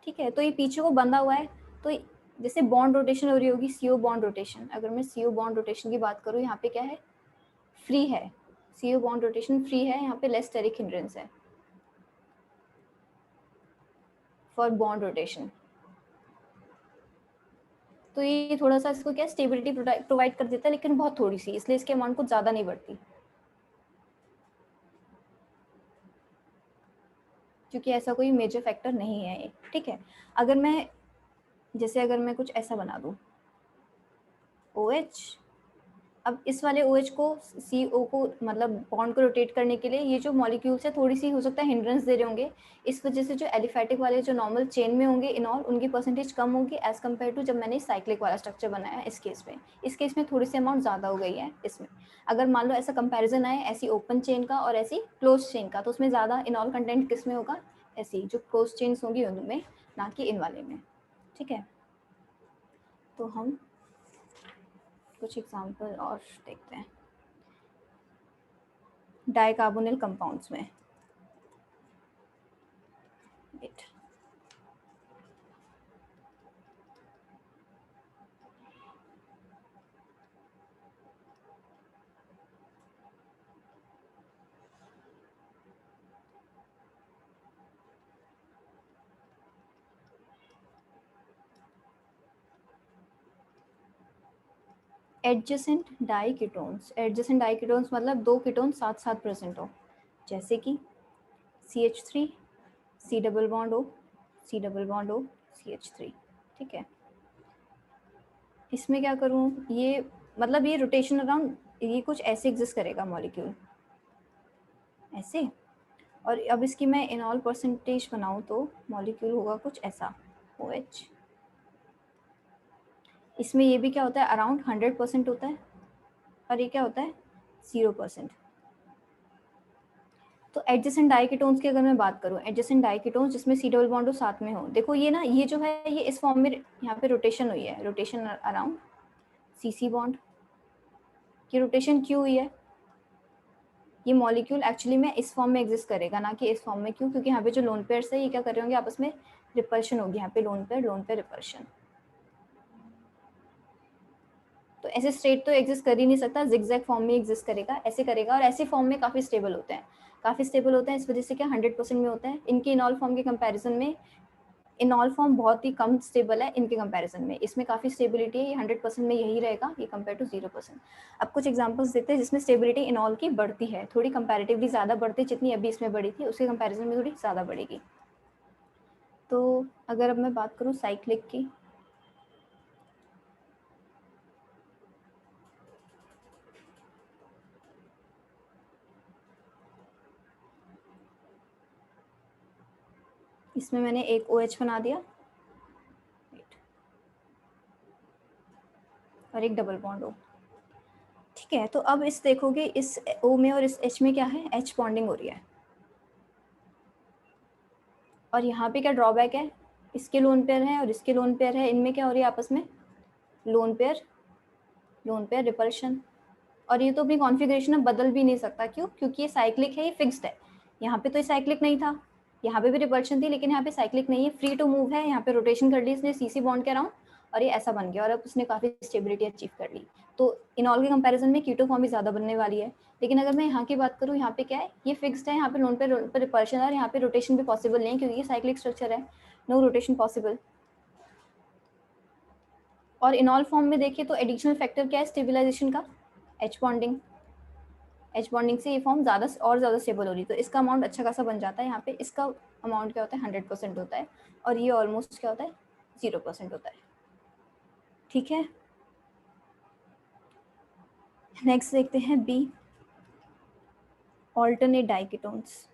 ठीक है, तो ये पीछे को बंधा हुआ है, तो जैसे बॉन्ड रोटेशन हो रही होगी, CO बॉन्ड रोटेशन। अगर मैं CO बॉन्ड रोटेशन की बात करूँ, यहाँ पे क्या है? फ्री है, CO बॉन्ड रोटेशन फ्री है, यहाँ पे लेस स्टेरिक हिंड्रेंस है फॉर बॉन्ड रोटेशन। तो ये थोड़ा सा इसको क्या स्टेबिलिटी प्रोवाइड कर देता है, लेकिन बहुत थोड़ी सी, इसलिए इसके अमाउंट कुछ ज़्यादा नहीं बढ़ती, क्योंकि ऐसा कोई मेजर फैक्टर नहीं है ये, ठीक है। अगर मैं अगर मैं कुछ ऐसा बना दूँ OH, अब इस वाले OH को CO को मतलब बॉन्ड को रोटेट करने के लिए ये जो मॉलिक्यूल्स है थोड़ी सी हो सकता है हिंड्रेंस दे रहे होंगे, इस वजह से जो एलिफैटिक वाले जो नॉर्मल चेन में होंगे इनॉल, उनकी परसेंटेज कम होगी एज कम्पेयर टू जब मैंने साइक्लिक वाला स्ट्रक्चर बनाया है। इस केस में थोड़ी सी अमाउंट ज़्यादा हो गई है इसमें। अगर मान लो ऐसा कंपेरिजन आए ऐसी ओपन चेन का और ऐसी क्लोज चेन का, तो उसमें ज़्यादा इनॉल कंटेंट किस में होगा? ऐसी जो क्लोज चेन्स होंगी उनमें, ना कि इन वाले में, ठीक है। तो हम कुछ एग्जाम्पल और देखते हैं डाइकार्बोनिल कंपाउंड्स में। एडजेसेंट डाइकीटोन्स, एडजेसेंट डाइकीटोन्स मतलब दो कीटोन साथ साथ प्रेजेंट हो, जैसे कि CH3 C double bond O C double bond O CH3, ठीक है। इसमें क्या करूँ? ये मतलब ये रोटेशन अराउंड ये कुछ ऐसे एग्जिस्ट करेगा मॉलिक्यूल ऐसे, और अब इसकी मैं इनॉल परसेंटेज बनाऊँ तो मॉलिक्यूल होगा कुछ ऐसा OH। इसमें ये भी क्या होता है? अराउंड 100% होता है, और ये क्या होता है? 0%। तो एडजेसेंट डाइकीटोन्स की अगर मैं बात करूँ, एडजेसेंट डाइकीटोन्स जिसमें C डबल बॉन्ड साथ में हो, देखो ये ना, ये जो है ये इस फॉर्म में यहाँ पे रोटेशन हुई है, रोटेशन अराउंड CC बॉन्ड। ये रोटेशन क्यों हुई है? ये मॉलिक्यूल एक्चुअली में इस फॉर्म में एग्जिस्ट करेगा, ना कि इस फॉर्म में। क्यों? क्योंकि यहाँ पे जो लोन पेयर्स है ये क्या कर रहे होंगे? आपस में रिपल्शन होगी, यहाँ पे लोन पेयर रिपल्शन। तो ऐसे स्ट्रेट तो एग्जिस्ट कर ही नहीं सकता, जिगजैग फॉर्म में एग्जिस्ट करेगा, ऐसे करेगा, और ऐसे फॉर्म में काफ़ी स्टेबल होते हैं। काफ़ी स्टेबल होते हैं, इस वजह से क्या 100% में होता है। इनके इनॉल फॉर्म के कंपैरिजन में इनॉल फॉर्म बहुत ही कम स्टेबल है इनके कंपैरिजन में, इसमें काफ़ी स्टेबिलिटी है, ये 100% में यही रहेगा ये कंपेयर टू 0%। अब कुछ एग्जांपल्स देते हैं जिसमें स्टेबिलिटी इनॉल की बढ़ती है, थोड़ी कंपैरेटिवली ज़्यादा बढ़ती है, जितनी अभी इसमें बढ़ी थी उसके कंपैरिजन में थोड़ी ज़्यादा बढ़ेगी। तो अगर अब मैं बात करूँ साइक्लिक की, इसमें मैंने एक OH बना दिया और एक डबल बॉन्ड O, ठीक है। तो अब इस देखोगे इस O में और इस H में क्या है, H बॉन्डिंग हो रही है। और यहाँ पे क्या ड्रॉबैक है, इसके लोन पेयर है और इसके लोन पेयर है, इनमें क्या हो रही है आपस में, लोन पेयर रिपल्शन। और ये तो अपनी कॉन्फ़िगरेशन में बदल भी नहीं सकता, क्यों, क्योंकि ये साइक्लिक है, ये फिक्स्ड है। यहाँ पे तो ये साइक्लिक नहीं था, यहाँ पे भी रिपल्शन थी, लेकिन यहाँ पे साइक्लिक नहीं है, फ्री टू मूव है। यहाँ पे रोटेशन कर ली इसने CC बॉन्ड के अराउंड और ये ऐसा बन गया और अब उसने काफ़ी स्टेबिलिटी अचीव कर ली। तो इनॉल के कंपैरिजन में कीटो फॉर्म भी ज़्यादा बनने वाली है। लेकिन अगर मैं यहाँ की बात करूँ, यहाँ पे क्या है, ये फिक्स्ड है, यहाँ पे लोन पे रिपल्शन है और यहाँ पे रोटेशन भी पॉसिबल नहीं है क्योंकि ये साइक्लिक स्ट्रक्चर है, नो रोटेशन पॉसिबल। और इनॉल फॉर्म में देखिए तो एडिशनल फैक्टर क्या है स्टेबिलाईजेशन का, H बॉन्डिंग से ये फॉर्म ज़्यादा और ज़्यादा स्टेबल हो रही है, तो इसका अमाउंट अच्छा खासा बन जाता है। यहाँ पे इसका अमाउंट क्या होता है 100% होता है और ये ऑलमोस्ट क्या होता है 0% होता है, ठीक है। नेक्स्ट देखते हैं B, alternate diketones.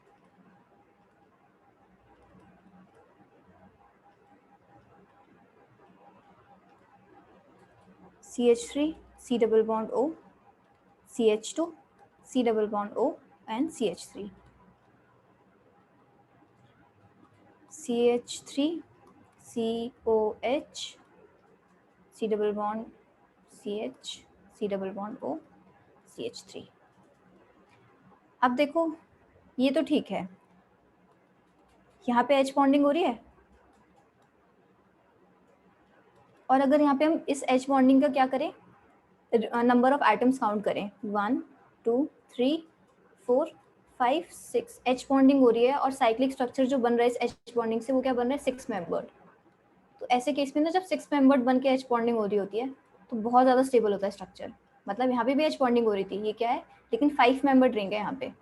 CH3 C double bond O, CH2 C double bond O and CH3, CH3 COH C double bond CH C double bond O CH3। अब देखो ये तो ठीक है, यहाँ पे H बॉन्डिंग हो रही है और अगर यहाँ पे हम इस H बॉन्डिंग का क्या करें, नंबर ऑफ एटम्स काउंट करें, 1 2 3 4 5 6 H बॉन्डिंग हो रही है और साइक्लिक स्ट्रक्चर जो बन रहा है इस H बॉन्डिंग से वो क्या बन रहा है 6 मेंबर्ड। तो ऐसे केस में ना जब 6 मेंबर्ड बन के H बॉन्डिंग हो रही होती है तो बहुत ज़्यादा स्टेबल होता है स्ट्रक्चर। मतलब यहाँ पे भी H बॉन्डिंग हो रही थी, ये क्या है, लेकिन 5 मेंबर्ड रिंग है यहाँ पे,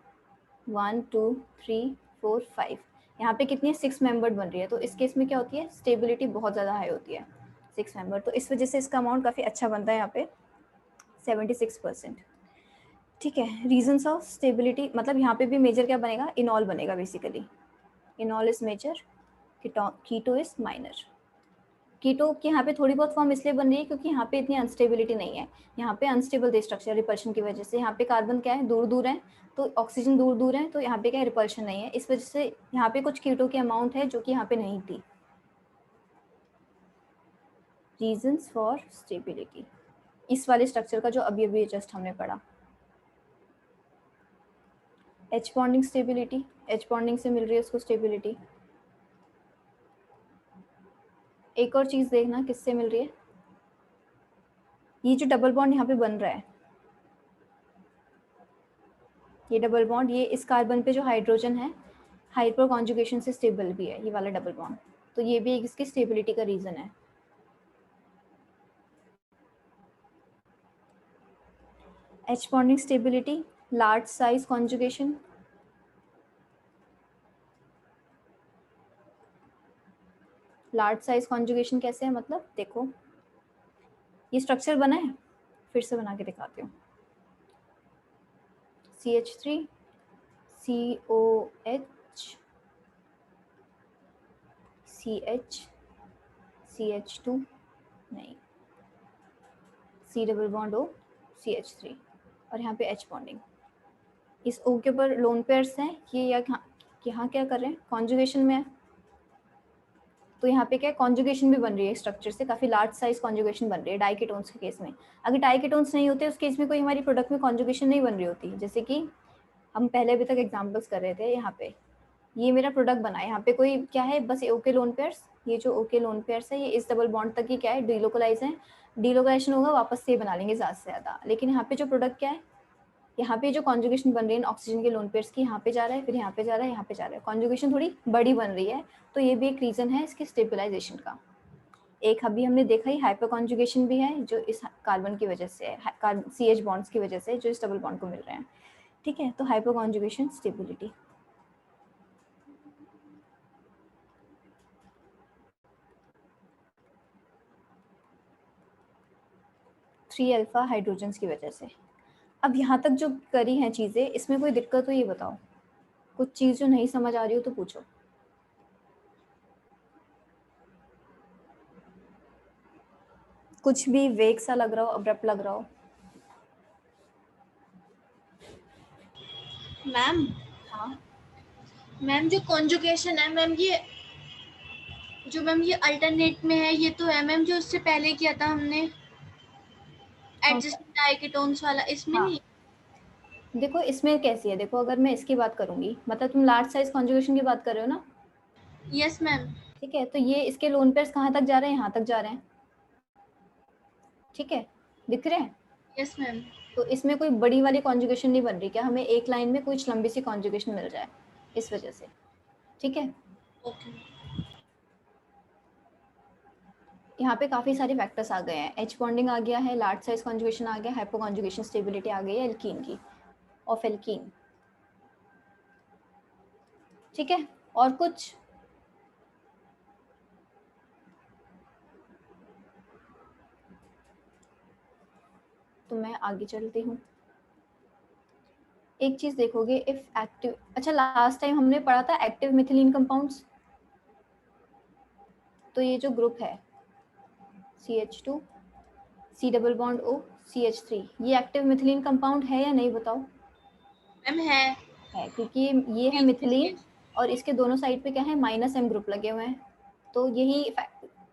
1 2 3 4 5, यहाँ पे कितनी है 6 मेंबर्ड बन रही है। तो इस केस में क्या होती है, स्टेबिलिटी बहुत ज़्यादा हाई होती है 6 मेंबर, तो इस वजह से इसका अमाउंट काफ़ी अच्छा बनता है यहाँ पे 76%, ठीक है। रीजंस ऑफ स्टेबिलिटी, मतलब यहाँ पे भी मेजर क्या बनेगा, इनॉल बनेगा basically, enol is major, keto is minor. Keto की यहाँ पे थोड़ी बहुत फॉर्म इसलिए बन रही है क्योंकि यहाँ पे इतनी अनस्टेबिलिटी नहीं है, यहाँ पे अनस्टेबल थे स्ट्रक्चर रिपल्शन की वजह से। यहाँ पे कार्बन क्या है दूर दूर है तो ऑक्सीजन दूर दूर है, तो यहाँ पे क्या है रिपल्शन नहीं है, इस वजह से यहाँ पे कुछ कीटो की अमाउंट है जो कि यहाँ पे नहीं थी। रीजंस फॉर स्टेबिलिटी, इस वाले स्ट्रक्चर का जो अभी अभी जस्ट हमने पढ़ा, H bonding stability, H bonding से मिल रही है उसको स्टेबिलिटी। एक और चीज़ देखना किससे मिल रही है, ये जो डबल बॉन्ड यहाँ पे बन रहा है, ये डबल बॉन्ड, ये इस कार्बन पे जो हाइड्रोजन है हाइपर कॉन्जुगेशन से स्टेबल भी है ये वाला डबल बॉन्ड, तो ये भी एक इसकी स्टेबिलिटी का रीज़न है। H bonding stability, large size conjugation, large size conjugation कैसे है, मतलब देखो ये स्ट्रक्चर बना है, फिर से बना के दिखाती हूँ, CH3 COH CH CH2 नहीं, C double bond O CH3 और यहाँ पे H बॉन्डिंग, इस O के ऊपर लोन पेयर्स हैं, ये यहाँ क्या कर रहे हैं कॉन्जुगेशन में है, तो यहाँ पे क्या कॉन्जुगेशन भी बन रही है स्ट्रक्चर से, काफ़ी लार्ज साइज कॉन्जुगेशन बन रही है डाइकेटोन्स के केस में। अगर डाइकेटोन्स नहीं होते उस केस में कोई हमारी प्रोडक्ट में कॉन्जुगेशन नहीं बन रही होती, जैसे कि हम पहले अभी तक एग्जांपल्स कर रहे थे। यहाँ पे ये मेरा प्रोडक्ट बना है, यहाँ पे कोई क्या है बस ओके लोन पेयर्स, ये जो ओके लोन पेयर्स है ये इस डबल बॉन्ड तक ही क्या है डीलोकलाइज है, डीलोकलाइजेशन होगा वापस से बना लेंगे ज़्यादा से ज़्यादा। लेकिन यहाँ पे जो प्रोडक्ट क्या है यहाँ पे जो कॉन्जुगेशन बन रही है ऑक्सीजन के लोन पेयर्स की, यहाँ पे जा रहा है, फिर यहाँ पे जा रहा है, यहाँ पे जा रहा है, कॉन्जुगेशन थोड़ी बड़ी बन रही है, तो ये भी एक रीजन है इसके स्टेबलाइजेशन का। एक अभी हमने देखा ही हाइपर कॉन्जुगेशन भी है जो इस कार्बन की वजह से है, CH बॉन्ड्स की वजह से जो इस डबल बॉन्ड को मिल रहे हैं, ठीक है। तो hyper conjugation stability. Three alpha hydrogens की वजह से। अब यहाँ तक जो करी हैं चीज़ें, इसमें कोई दिक्कत हो ये बताओ, कुछ चीज़ जो नहीं समझ आ रही हो तो पूछो। कुछ भी वेग सा लग रहा हो, अब्रप्ट लग रहा हो। मैम हाँ मैम जो कॉन्जुगेशन है मैम, ये अल्टरनेट में है, ये तो है मैम जो उससे पहले किया था हमने एडजस्टमेंट डाइकेटोन्स वाला, इसमें हाँ। नहीं। देखो इसमें कैसी है, देखो अगर मैं इसकी बात करूंगी, मतलब तुम लार्ज साइज कॉन्जुगेशन की बात कर रहे हो ना? Yes ma'am. ठीक है, तो ये इसके लोन पेयर्स कहाँ तक जा रहे हैं? यहाँ तक जा रहे हैं, ठीक है, दिख रहे हैं। Yes ma'am. तो इसमें कोई बड़ी वाली कॉन्जुगेशन नहीं बन रही, क्या हमें एक लाइन में कुछ लंबी सी कॉन्जुगेशन मिल जाए इस वजह से, ठीक है। ओके। यहाँ पे काफी सारे फैक्टर्स आ गए हैं, एच बॉन्डिंग आ गया है, लार्ज साइज कॉन्जुगेशन आ गया, हाइपर कॉन्जुगेशन स्टेबिलिटी आ गई है एल्कीन की, ऑफ एल्कीन, ठीक है। और कुछ? तो मैं आगे चलती हूँ। एक चीज देखोगे, इफ एक्टिव, अच्छा लास्ट टाइम हमने पढ़ा था एक्टिव मिथिलीन कंपाउंड्स, तो ये जो ग्रुप है CH2 C double bond O CH3, ये एक्टिव मिथिलीन कंपाउंड है या नहीं बताओ? मैम है क्योंकि ये है मिथिलीन और इसके दोनों साइड पे क्या है, -M ग्रुप लगे हुए हैं, तो यही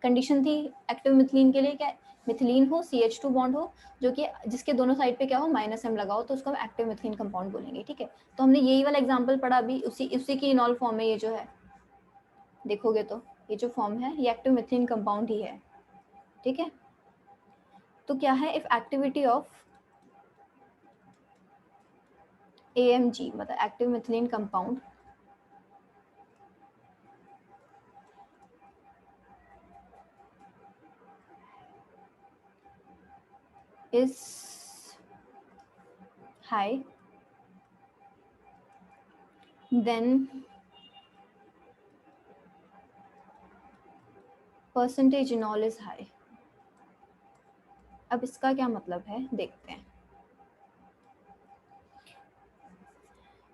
कंडीशन थी एक्टिव मिथिलीन के लिए, क्या मिथिलीन हो, CH2 बॉन्ड हो, जो कि जिसके दोनों साइड पे क्या हो, -M लगा हो, तो उसको हम एक्टिव मिथिलीन कंपाउंड बोलेंगे, ठीक है। तो हमने यही वाला एग्जांपल पढ़ा अभी, उसी की इनॉल फॉर्म है ये जो है, देखोगे तो ये जो फॉर्म है ये एक्टिव मिथिलीन कंपाउंड ही है, ठीक है। तो क्या है, इफ एक्टिविटी ऑफ AMG मतलब active methylene compound is high, then percentage enol is high। अब इसका क्या मतलब है देखते हैं।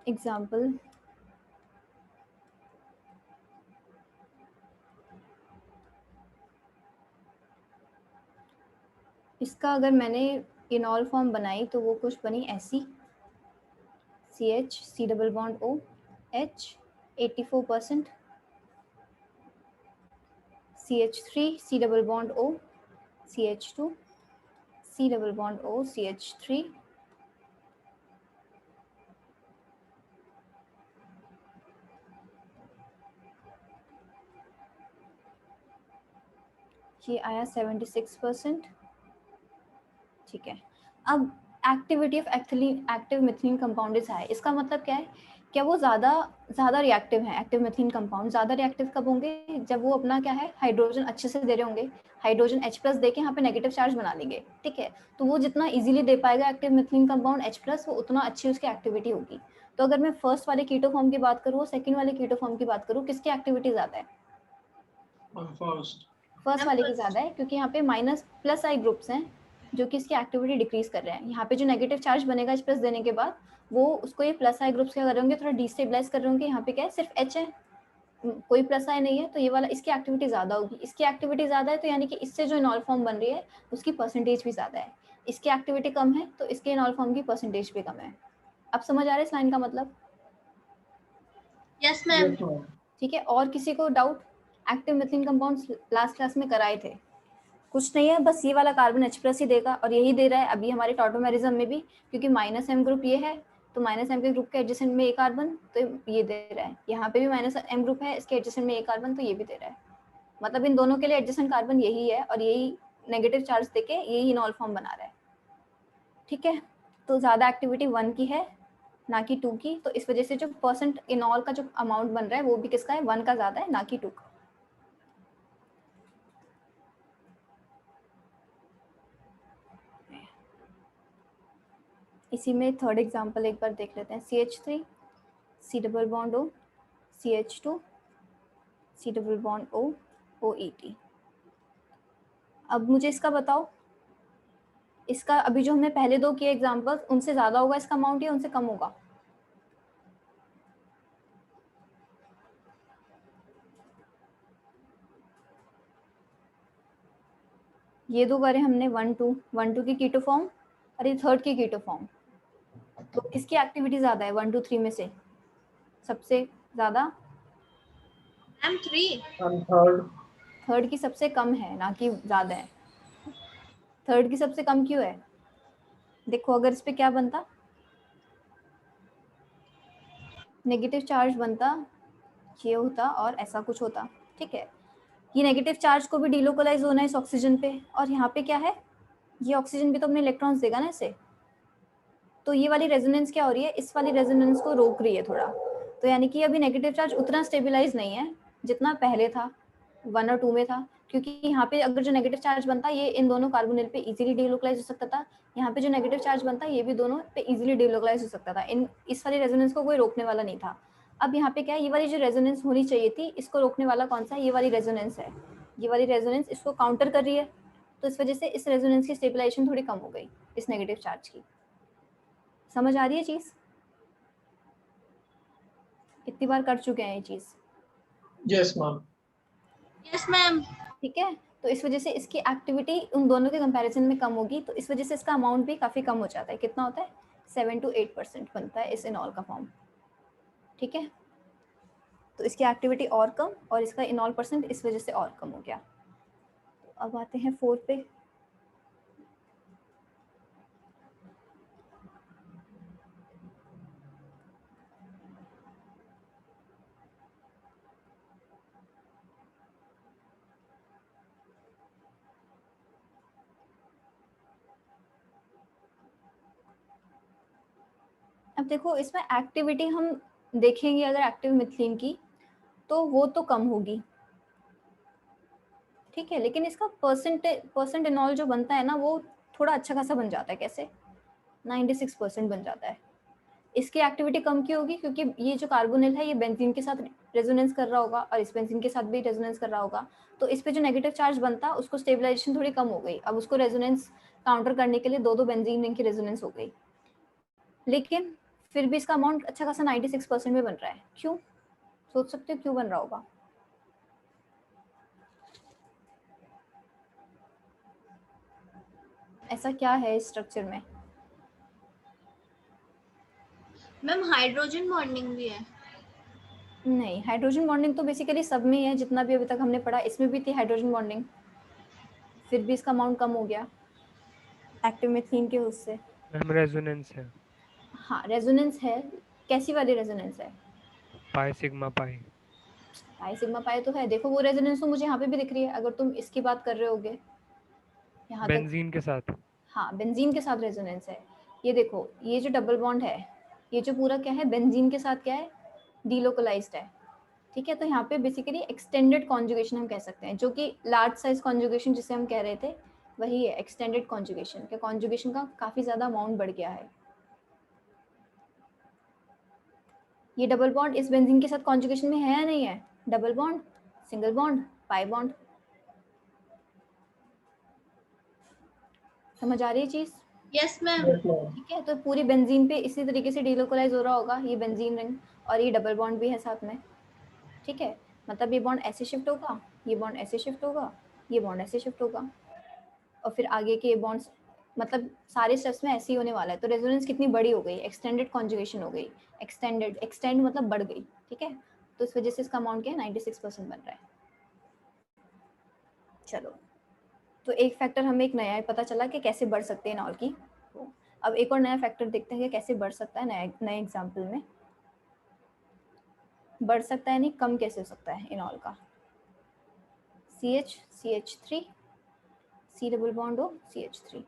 एग्जाम्पल, इसका अगर मैंने इनॉल फॉर्म बनाई तो वो कुछ बनी ऐसी, CH C double bond O H 84%, CH3 C double bond O CH2 C double bond O CH3, ये आया 76%, ठीक है। अब activity of active methylene compound is high, इसका मतलब क्या है, क्या वो ज़्यादा रिएक्टिव है, एक्टिव मिथिलीन कंपाउंड ज़्यादा रिएक्टिव कब होंगे, जब वो अपना क्या है हाइड्रोजन अच्छे से दे रहे होंगे, हाइड्रोजन H+ दे के यहाँ पे नेगेटिव चार्ज बना लेंगे, ठीक है। तो वो जितना इजीली दे पाएगा एक्टिव मिथिलीन कंपाउंड H+, वो उतना अच्छी उसकी एक्टिविटी होगी। तो अगर मैं फर्स्ट वाले कीटो फॉर्म की बात करूँ, सेकेंड वाले कीटो फॉर्म की बात करूँ, किसकी एक्टिविटी ज़्यादा है? फर्स्ट वाले की ज़्यादा है, क्योंकि यहाँ पे -+I ग्रुप्स हैं जो कि इसकी एक्टिविटी डिक्रीज कर रहे हैं। यहाँ पे जो नेगेटिव चार्ज बनेगा H+ देने के बाद, वो उसको ये +I ग्रुप्स क्या कर रहे होंगे, थोड़ा डिस्टेबलाइज कर रहे होंगे। यहाँ पे क्या है, सिर्फ H है, कोई +I नहीं है, तो ये वाला इसकी एक्टिविटी ज़्यादा होगी। इसकी एक्टिविटी ज़्यादा है तो यानी कि इससे जो इनॉल फॉर्म बन रही है उसकी परसेंटेज भी ज़्यादा है। इसकी एक्टिविटी कम है तो इसके इनॉल फॉर्म की परसेंटेज भी कम है। अब समझ आ रहा है इस लाइन का मतलब? Yes ma'am. ठीक है, और किसी को doubt? Active methylene compounds last class में कराए थे, कुछ नहीं है, बस ये वाला कार्बन H+ ही देगा और यही दे रहा है अभी हमारे टॉटोमेरिज्म में भी, क्योंकि -M ग्रुप ये है, तो -M के ग्रुप के एडजेसेंट में एक कार्बन, तो ये दे रहा है। यहाँ पे भी -M ग्रुप है, इसके एडजेसेंट में एक कार्बन, तो ये भी दे रहा है। मतलब इन दोनों के लिए एडजेसेंट कार्बन यही है और यही नेगेटिव चार्ज देके यही इनॉल फॉर्म बना रहा है, ठीक है। तो ज़्यादा एक्टिविटी 1 की है ना कि 2 की, तो इस वजह से जो परसेंट इनॉल का जो अमाउंट बन रहा है वो भी किसका है, 1 का ज़्यादा है ना कि 2 का। इसी में थर्ड एग्जांपल एक बार देख लेते हैं। CH3 C double bond O CH2 C double bond O OET। अब मुझे इसका बताओ, इसका अभी जो हमने पहले दो किए एग्जांपल्स, उनसे ज़्यादा होगा इसका अमाउंट या उनसे कम होगा? ये दो करे हमने 1 2 की कीटो फॉर्म और ये थर्ड की कीटो फॉर्म, तो किसकी एक्टिविटी ज़्यादा है 1 2 3 में से? सबसे ज़्यादा मैम 3। एंड थर्ड थर्ड की सबसे कम है ना कि ज़्यादा है। थर्ड की सबसे कम क्यों है? देखो अगर इस पे क्या बनता, नेगेटिव चार्ज बनता, ये होता और ऐसा कुछ होता, ठीक है। ये नेगेटिव चार्ज को भी डिलोकलाइज होना है इस ऑक्सीजन पे, और यहाँ पे क्या है, ये ऑक्सीजन भी तो अपने इलेक्ट्रॉन्स देगा ना इसे, तो ये वाली रेजोनेंस क्या हो रही है, इस वाली रेजोनेंस को रोक रही है थोड़ा। तो यानी कि अभी नेगेटिव चार्ज उतना स्टेबलाइज नहीं है जितना पहले था 1 और 2 में था, क्योंकि यहाँ पे अगर जो नेगेटिव चार्ज बनता ये इन दोनों कार्बोनिल पे इजीली डिलोकलाइज हो सकता था, यहाँ पे जो नेगेटिव चार्ज बनता ये भी दोनों पे इजीली डिलोकलाइज हो सकता था, इस वाली रेजोनेंस को कोई रोकने वाला नहीं था। अब यहाँ पे क्या है, ये वाली जो रेजोनेंस होनी चाहिए थी, इसको रोकने वाला कौन सा है, ये वाली रेजोनेंस है। ये वाली रेजोनेंस इसको काउंटर कर रही है, तो इस वजह से इस रेजोनेंस की स्टेबलाइजेशन थोड़ी कम हो गई इस नेगेटिव चार्ज की। समझ आ रही है चीज? कितनी बार कर चुके हैं ये चीज? Yes ma'am. Yes ma'am. ठीक है, तो इस वजह से इसकी एक्टिविटी उन दोनों के कंपैरिजन में कम होगी, तो इस वजह से इसका अमाउंट भी काफ़ी कम हो जाता है। कितना होता है? 7 to 8% बनता है इस इनॉल का फॉर्म। ठीक है, तो इसकी एक्टिविटी और कम और इसका इनॉल परसेंट इस वजह से और कम हो गया। तो अब आते हैं 4 पे। अब देखो इसमें एक्टिविटी हम देखेंगे, अगर एक्टिव मिथिलीन की तो वो तो कम होगी, ठीक है, लेकिन इसका परसेंट इनॉल जो बनता है ना वो थोड़ा अच्छा खासा बन जाता है। कैसे? 96% बन जाता है। इसकी एक्टिविटी कम क्यों होगी? क्योंकि ये जो कार्बोनिल है ये बेंजीन के साथ रेजोनेंस कर रहा होगा और इस बेंजीन के साथ भी रेजोनेंस कर रहा होगा, तो इस पे जो नेगेटिव चार्ज बनता उसको स्टेबलाइजेशन थोड़ी कम हो गई। अब उसको रेजोनेंस काउंटर करने के लिए दो बेंजीन रिंग की रेजोनेंस हो गई, लेकिन फिर भी इसका अमाउंट अच्छा खासा 96% में बन रहा है। क्यों? सोच सकते हो क्यों बन रहा होगा? ऐसा क्या है इस स्ट्रक्चर में? मैम हाइड्रोजन बॉन्डिंग भी है। नहीं, हाइड्रोजन बॉन्डिंग तो बेसिकली सब में ही है, जितना भी अभी तक हमने पढ़ा इसमें भी थी हाइड्रोजन बॉन्डिंग, फिर भी इसका अमाउंट कम हो गया एक्टिव मिथिलीन के उससे। मैम रेजोनेंस है, हाँ रेजोनेंस है। कैसी वाली रेजोनेंस है? Pi sigma pi. Pi sigma pi तो है, देखो वो रेजोनेंस तो मुझे यहाँ पे भी दिख रही है, अगर तुम इसकी बात कर रहे होगे यहाँ तक। बेंजीन के साथ। हाँ बेंजीन के साथ रेजोनेंस है। ये देखो ये जो डबल बॉन्ड है ये जो पूरा क्या है, बेंजीन के साथ क्या है, डीलोकलाइज्ड है। ठीक है, तो यहाँ पे बेसिकली एक्सटेंडेड कॉन्जुगेशन हम कह सकते हैं, जो कि लार्ज साइज कॉन्जुगेशन जिसे हम कह रहे थे वही है एक्सटेंडेड कॉन्जुगेशन के। कॉन्जुगेशन का काफी ज्यादा अमाउंट बढ़ गया है। ये डबल बॉन्ड इस बेंजीन के साथ कॉन्जुगेशन में है या नहीं है? Double bond, single bond, pi bond. समझ आ रही है चीज? Yes ma'am. Yes ma'am. ठीक है, तो पूरी बेंजीन पे इसी तरीके से डीलोकलाइज हो रहा होगा ये बेंजीन रिंग, और ये डबल बॉन्ड भी है साथ में। ठीक है, मतलब ये बॉन्ड ऐसे शिफ्ट होगा, ये बॉन्ड ऐसे शिफ्ट होगा, ये बॉन्ड ऐसे शिफ्ट होगा, और फिर आगे के बॉन्ड्स, मतलब सारे स्टेप्स में ऐसे ही होने वाला है। तो रेजोनेंस कितनी बड़ी हो गई, एक्सटेंडेड कॉन्जुगेशन हो गई। एक्सटेंड मतलब बढ़ गई। ठीक है, तो इस वजह से इसका अमाउंट क्या है, 96% बन रहा है। चलो, तो एक फैक्टर हमें एक नया पता चला कि कैसे बढ़ सकते हैं इनॉल की। तो अब एक और नया फैक्टर देखते हैं कि कैसे बढ़ सकता है नए एग्जाम्पल में। बढ़ सकता है नहीं, कम कैसे हो सकता है इनॉल का। CH CH3 C double bond O CH3।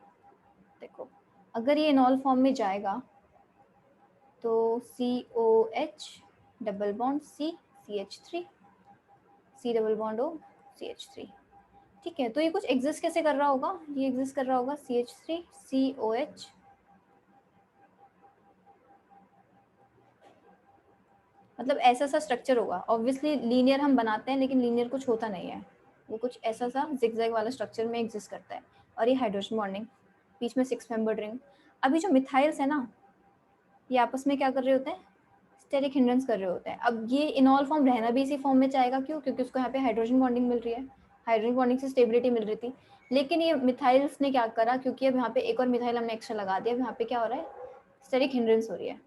देखो अगर ये इनॉल फॉर्म में जाएगा तो COH double bond CH3 C double bond O CH3। ठीक है, तो ये कुछ एग्जिस्ट कैसे कर रहा होगा, ये एग्जिस्ट कर रहा होगा CH3 COH मतलब ऐसा सा स्ट्रक्चर होगा। ऑब्वियसली लीनियर हम बनाते हैं लेकिन लीनियर कुछ होता नहीं है, वो कुछ ऐसा सा जिगजैग वाला स्ट्रक्चर में एग्जिस्ट करता है। और ये हाइड्रोजन बॉन्डिंग, बीच में 6 मेंबर्ड रिंग। अभी जो मिथाइल्स है ना, ये आपस में क्या कर रहे होते हैं, स्टेरिक हिंड्रेंस कर रहे होते हैं। अब ये इनॉल फॉर्म रहना भी इसी फॉर्म में चाहेगा, क्यों? क्योंकि उसको यहाँ पे हाइड्रोजन बॉन्डिंग मिल रही है, हाइड्रोजन बॉन्डिंग से स्टेबिलिटी मिल रही थी। लेकिन ये मिथाइल्स ने क्या करा, क्योंकि अब यहाँ पे एक और मिथाइल हमने एक्स्ट्रा लगा दिया, अब यहाँ पे क्या हो रहा है, स्टेरिक हिंड्रेंस हो रही है।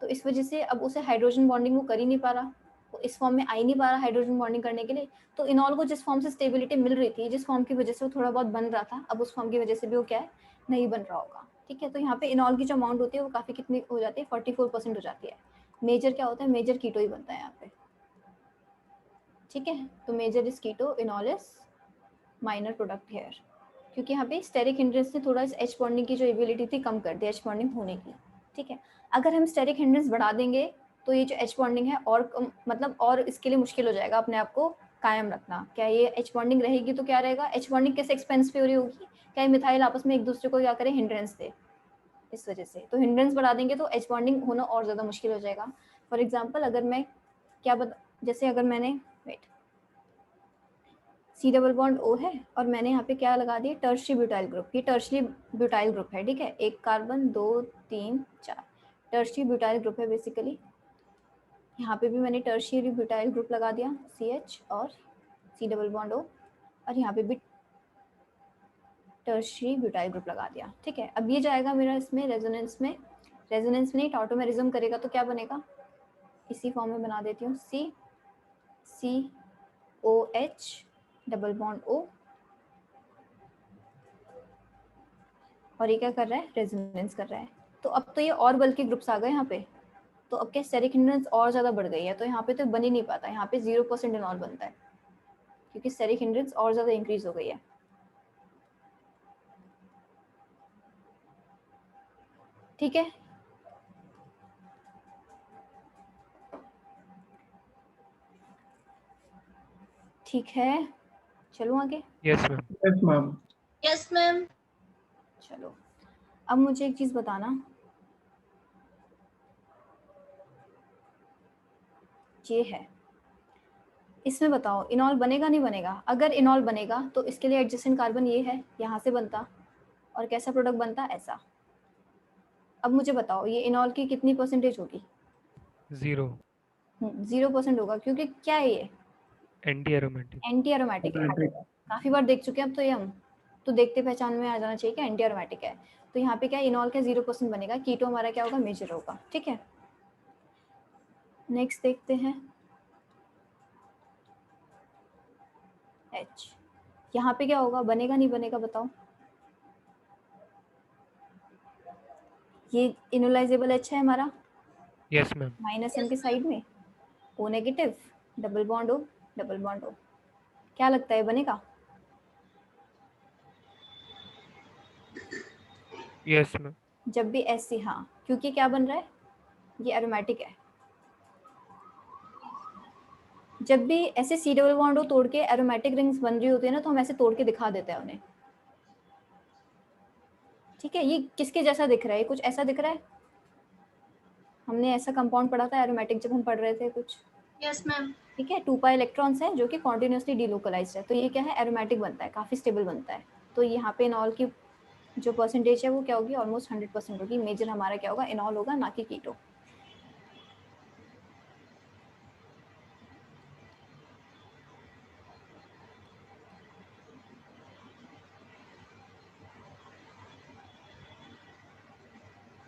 तो इस वजह से अब उसे हाइड्रोजन बॉन्डिंग वो कर ही नहीं पा रहा, वो इस फॉर्म में आ ही नहीं पा रहा हाइड्रोजन बॉन्डिंग करने के लिए। तो इनॉल को जिस फॉर्म से स्टेबिलिटी मिल रही थी, जिस फॉर्म की वजह से वो थोड़ा बहुत बन रहा था, अब उस फॉर्म की वजह से भी वो क्या है, नहीं बन रहा होगा। ठीक है, तो यहाँ पे इनॉल की जो अमाउंट होती है वो काफ़ी कितनी हो जाती है, 44% हो जाती है। मेजर क्या होता है, मेजर कीटो ही बनता है यहाँ पे। ठीक है, तो major is keto, enol is minor product here, क्योंकि यहाँ पे स्टेरिक हिंड्रेंस ने थोड़ा इस एच बॉन्डिंग की जो एबिलिटी थी कम कर दी, एच बॉन्डिंग होने की। ठीक है, अगर हम स्टेरिक हिंड्रेंस बढ़ा देंगे तो ये जो एच बॉन्डिंग है और मतलब और इसके लिए मुश्किल हो जाएगा अपने आप को कायम रखना। क्या ये एच बॉन्डिंग रहेगी तो क्या रहेगा, एच बॉन्डिंग किस एक्सपेंस पे हो रही होगी, क्या ये मिथाइल आपस में एक दूसरे को क्या करें, हिंड्रेंस दे, इस वजह से। तो हिंड्रेंस बढ़ा देंगे तो एच बॉन्डिंग होना और ज़्यादा मुश्किल हो जाएगा। फॉर एग्जाम्पल अगर मैं क्या जैसे अगर मैंने C डबल बॉन्ड O है और मैंने यहाँ पे क्या लगा दिया, टर्शरी ब्यूटाइल ग्रुप। ये टर्शरी ब्यूटाइल ग्रुप है, ठीक है, एक कार्बन 2 3 4 टर्शरी ब्यूटाइल ग्रुप है बेसिकली। यहाँ पे भी मैंने टर्शरी ब्यूटाइल ग्रुप लगा दिया CH और C डबल बॉन्ड O, और यहाँ पे भी टर्शरी ब्यूटाइल ग्रुप लगा दिया। ठीक है, अब ये जाएगा मेरा इसमें रेजोनेंस में, रेजोनेंस में नहीं टॉटोमेरिज्म करेगा तो क्या बनेगा, इसी फॉर्म में बना देती हूँ, COH डबल बॉन्ड O, और ये क्या कर रहा है, रेजोनेंस कर रहा है। तो अब तो ये और बल्कि ग्रुप्स आ गए यहाँ पे, तो अब क्या स्टेरिक हिंड्रेंस और ज़्यादा बढ़ गई है, तो यहाँ पे तो बन ही नहीं पाता, यहाँ पे 0% इनॉल बनता है क्योंकि स्टेरिक हिंड्रेंस और ज़्यादा इंक्रीज हो गई है। ठीक है, ठीक है, चलो आगे। Yes ma'am. Yes ma'am. Yes ma'am. चलो अब मुझे एक चीज़ बताना, ये है, इसमें बताओ इनॉल बनेगा नहीं बनेगा। अगर इनॉल बनेगा तो इसके लिए एडजेसेंट कार्बन ये है, यहाँ से बनता, और कैसा प्रोडक्ट बनता, ऐसा। अब मुझे बताओ ये इनॉल की कितनी परसेंटेज होगी, 0। 0% होगा, क्योंकि क्या है ये, एंटी एरोमेटिक। एंटी एरोमेटिक है। काफ़ी बार देख चुके हैं अब तो ये हम, तो देखते पहचान में आ जाना चाहिए कि एंटी एरोमेटिक है। तो यहाँ पे क्या इनॉल का 0% बनेगा, कीटो हमारा क्या होगा, मेजर होगा। ठीक है, नेक्स्ट देखते हैं H, यहाँ पे क्या होगा, बनेगा नहीं बनेगा बताओ। ये इनोलाइजेबल H है हमारा, यस मैम। -M के साइड में, O negative, double bond O, double bond O, क्या लगता है बनेगा? Yes ma'am. जब भी ऐसी, हाँ, क्योंकि क्या बन रहा है, ये एरोमेटिक है। जब भी ऐसे C डबल बॉन्ड O तोड़ के एरोमेटिक रिंग्स बन रही होती है ना, तो हम ऐसे तोड़ के दिखा देते हैं उन्हें। ठीक है, ये किसके जैसा दिख रहा है, कुछ ऐसा दिख रहा है, हमने ऐसा कंपाउंड पढ़ा था एरोमेटिक जब हम पढ़ रहे थे कुछ। Yes ma'am. ठीक है, 2 पाई इलेक्ट्रॉन्स है जो कि कॉन्टिन्यूसली डिलोकलाइज्ड है, तो ये क्या है, एरोमेटिक बनता है, काफ़ी स्टेबल बनता है। तो यहाँ पे इनॉल की जो परसेंटेज है वो क्या होगी, ऑलमोस्ट 100% होगी। मेजर हमारा क्या होगा, इनॉल होगा, ना कि कीटो।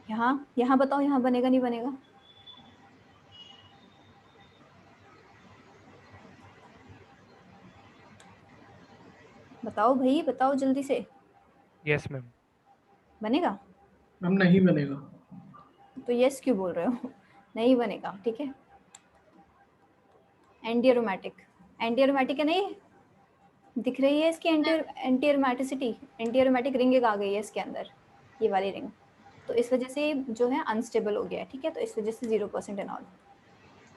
यहाँ बताओ, यहाँ बनेगा नहीं बनेगा, बताओ भाई, बताओ जल्दी से। Yes ma'am. बनेगा? मैम नहीं बनेगा। तो यस क्यों बोल रहे हो, नहीं बनेगा। ठीक है, एंटी एरोमेटिक, एंटी एरोमेटिक है नहीं, दिख रही है इसकी anti aromaticity, anti aromatic ring एक आ गई है इसके अंदर, ये वाली रिंग। तो इस वजह से जो है अनस्टेबल हो गया है, ठीक है। तो इस वजह से 0% एनॉल।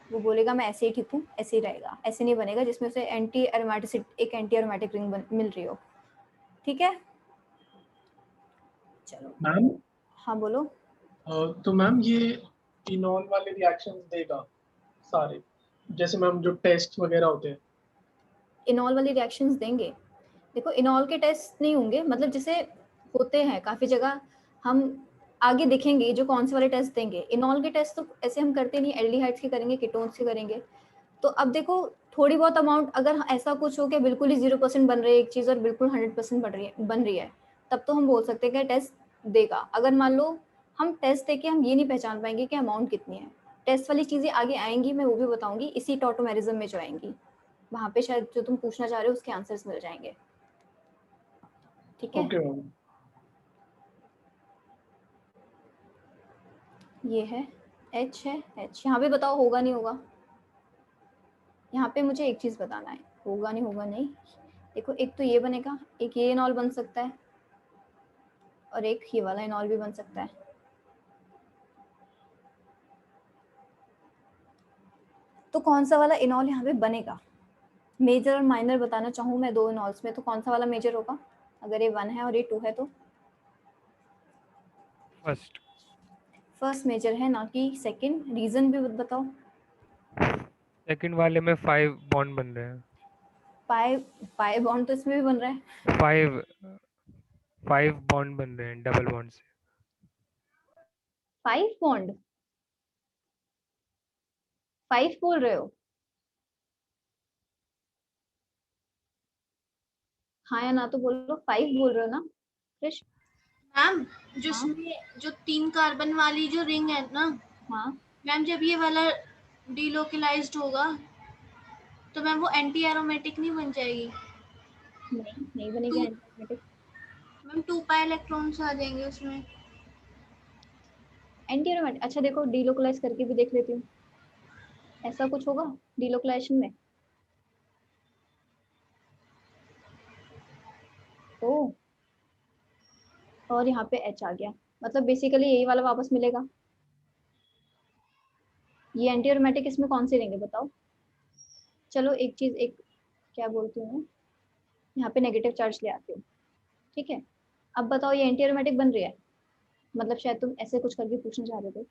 वो बोलेगा मैं ऐसे ही ठीक हूँ, ऐसे ही रहेगा, ऐसे नहीं बनेगा जिसमें उसे एंटी एरोमेटिसिटी, एक एंटी एरोमेटिक रिंग मिल रही हो, ठीक है। चलो मैम हाँ बोलो। तो मैम ये इनॉल वाले रिएक्शंस देगा सारे, जैसे मैम जो टेस्ट वगैरह होते हैं। इनॉल वाली रिएक्शंस देंगे। देखो इनॉल के टेस्ट नहीं होंगे, मतलब जैसे होते हैं काफी जगह, हम आगे देखेंगे जो कौन से वाले टेस्ट देंगे। इनॉल के टेस्ट तो ऐसे हम करते नहीं, एल्डिहाइड्स के करेंगे, कीटोन्स के करेंगे। तो अब देखो थोड़ी बहुत अमाउंट अगर ऐसा कुछ हो कि बिल्कुल ही 0% बन रही है एक चीज और बिल्कुल 100% बन रही है, तब तो हम बोल सकते हैं कि टेस्ट देगा। अगर मान लो हम टेस्ट देके हम ये नहीं पहचान पाएंगे कि अमाउंट कितनी है, टेस्ट वाली चीजें आगे आएंगी, मैं वो भी बताऊंगी इसी टॉटोमेरिज्म में जो आएंगी, वहां पे शायद जो तुम पूछना चाह रहे हो उसके आंसर्स मिल जाएंगे, ठीक है। Okay ma'am. ये है H है, H यहाँ पे बताओ होगा नहीं होगा। यहाँ पे मुझे एक चीज बताना है, होगा नहीं होगा नहीं। देखो एक तो ये बनेगा, एक ये इनॉल बन सकता है और एक ये वाला इनॉल भी बन सकता है। तो कौन सा वाला इनॉल यहाँ पे बनेगा, मेजर और माइनर बताना चाहूँ मैं दो इनॉल्स में, तो कौन सा वाला मेजर होगा अगर ये 1 है और ये 2 है? तो फर्स्ट। फर्स्ट मेजर है ना कि सेकंड, रीजन भी बताओ। सेकंड वाले में 5 बॉन्ड बन रहे हैं। पाई पाई बॉन्ड तो इसमें भी बन रहा है। 5 बॉन्ड बन रहे हैं डबल बॉन्ड से। 5 बॉन्ड, 5 बोल रहे हो? हाँ या ना तो बोलो, 5 बोल रहे हो ना कृष? मैम जिसमें जो 3 कार्बन वाली जो रिंग है ना हाँ मैम, जब ये वाला डीलोकलाइज्ड होगा तो मैम वो एंटी एरोमेटिक नहीं बन जाएगी? नहीं बनेगी एंटीएरोमेटिक। मैम 2 पाई इलेक्ट्रॉन्स आ जाएंगे उसमें। एंटीएरोमेटिक, अच्छा देखो डीलोकलाइज करके भी देख लेती हूँ, ऐसा कुछ होगा डीलोकलाइजेशन में। ओ और यहाँ पे H आ गया, मतलब बेसिकली यही वाला वापस मिलेगा। ये एंटीएरोमेटिक इसमें कौन से रहेंगे बताओ? चलो एक चीज, एक क्या बोलती हूँ, यहाँ पे नेगेटिव चार्ज ले आती हूँ, ठीक है। अब बताओ ये एंटी एरोमेटिक बन रही है, मतलब शायद तुम ऐसे कुछ करके पूछना चाह रहे थे,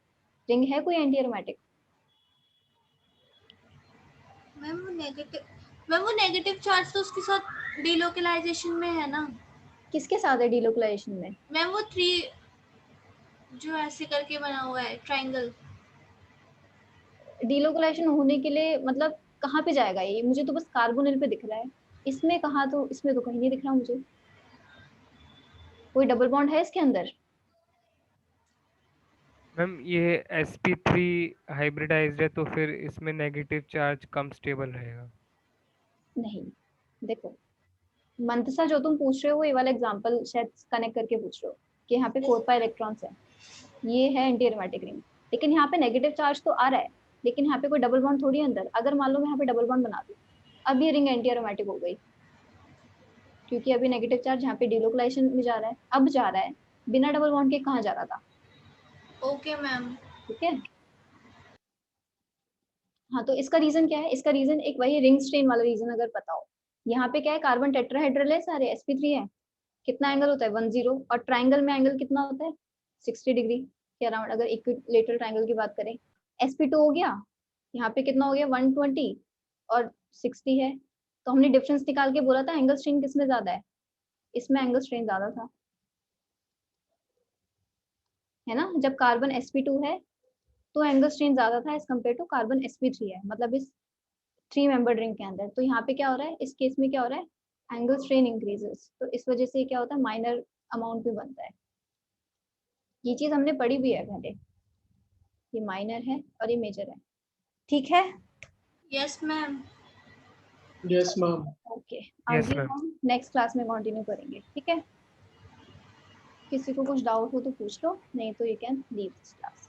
रिंग है कोई एंटी एरोमेटिक? मैम वो नेगेटिव चार्ज तो उसके साथ डीलोकलाइजेशन में है ना? किसके साथ है डीलोकलाइजेशन में? मैम वो 3 जो ऐसे करके बना हुआ है ट्रायंगल। डीलोकलाइजेशन होने के लिए मतलब कहाँ पे जाएगा ये? मुझे तो बस कार्बोनिल पे दिख रहा है, इसमें कहाँ, तो इसमें तो कहीं नहीं दिख रहा मुझे। कोई डबल बॉन्ड है इसके अंदर? मैम ये sp3 हाइब्रिडाइज्ड है तो फिर इसमें नेगेटिव चार्ज कम स्टेबल रहेगा। नहीं, देखो मंतसा जो तुम पूछ रहे हो वो ये वाला एग्जांपल शायद कनेक्ट करके पूछ रहे हो कि यहाँ पे 4 पाई इलेक्ट्रॉन्स है, ये है एंटी एरोमेटिक रिंग, लेकिन यहाँ पे नेगेटिव चार्ज तो आ रहा है, लेकिन यहाँ पे कोई डबल बॉन्ड थोड़ी है अंदर। अगर मान लो मैं यहाँ पे डबल बॉन्ड बना दूँ, अब ये रिंग एंटी एरोमेटिक हो गई, क्योंकि अभी नेगेटिव चार्ज यहाँ पे डीलोकलाइजेशन में जा रहा है, अब जा रहा है, बिना डबल बॉन्ड के कहाँ जा रहा था? Okay ma'am. ठीक है। हाँ तो इसका रीजन क्या है? इसका रीजन एक वही रिंग स्ट्रेन वाला रीजन अगर पता हो। यहाँ पे क्या है, कार्बन टेट्राहेड्रल है सारे, sp3 है, कितना एंगल होता है 10, और ट्राइंगल में एंगल कितना होता है 60 डिग्री के अराउंड, अगर इक्विलेटरल ट्राइंगल की बात करें। sp2 हो गया, यहाँ पे कितना हो गया 120 और 60 है, तो हमने डिफरेंस निकाल के बोला था एंगल स्ट्रेन किसमें ज्यादा है, इसमें एंगल स्ट्रेन ज्यादा था, है ना। जब कार्बन sp2 है तो एंगल स्ट्रेन ज्यादा था as compare to carbon sp3 है, मतलब इस 3 मेंबर रिंग के अंदर। तो यहाँ पे क्या हो रहा है, इस केस में क्या हो रहा है, एंगल स्ट्रेन इंक्रीजेस, तो इस वजह से क्या होता है, माइनर अमाउंट भी बनता है। ये चीज हमने पढ़ी भी है पहले, ये माइनर है और ये मेजर है, ठीक है। Yes ma'am. Yes ma'am. Okay yes आगे मैम। हम नेक्स्ट क्लास में कंटिन्यू करेंगे, ठीक है। किसी को कुछ डाउट हो तो पूछ लो, नहीं तो you can leave this class.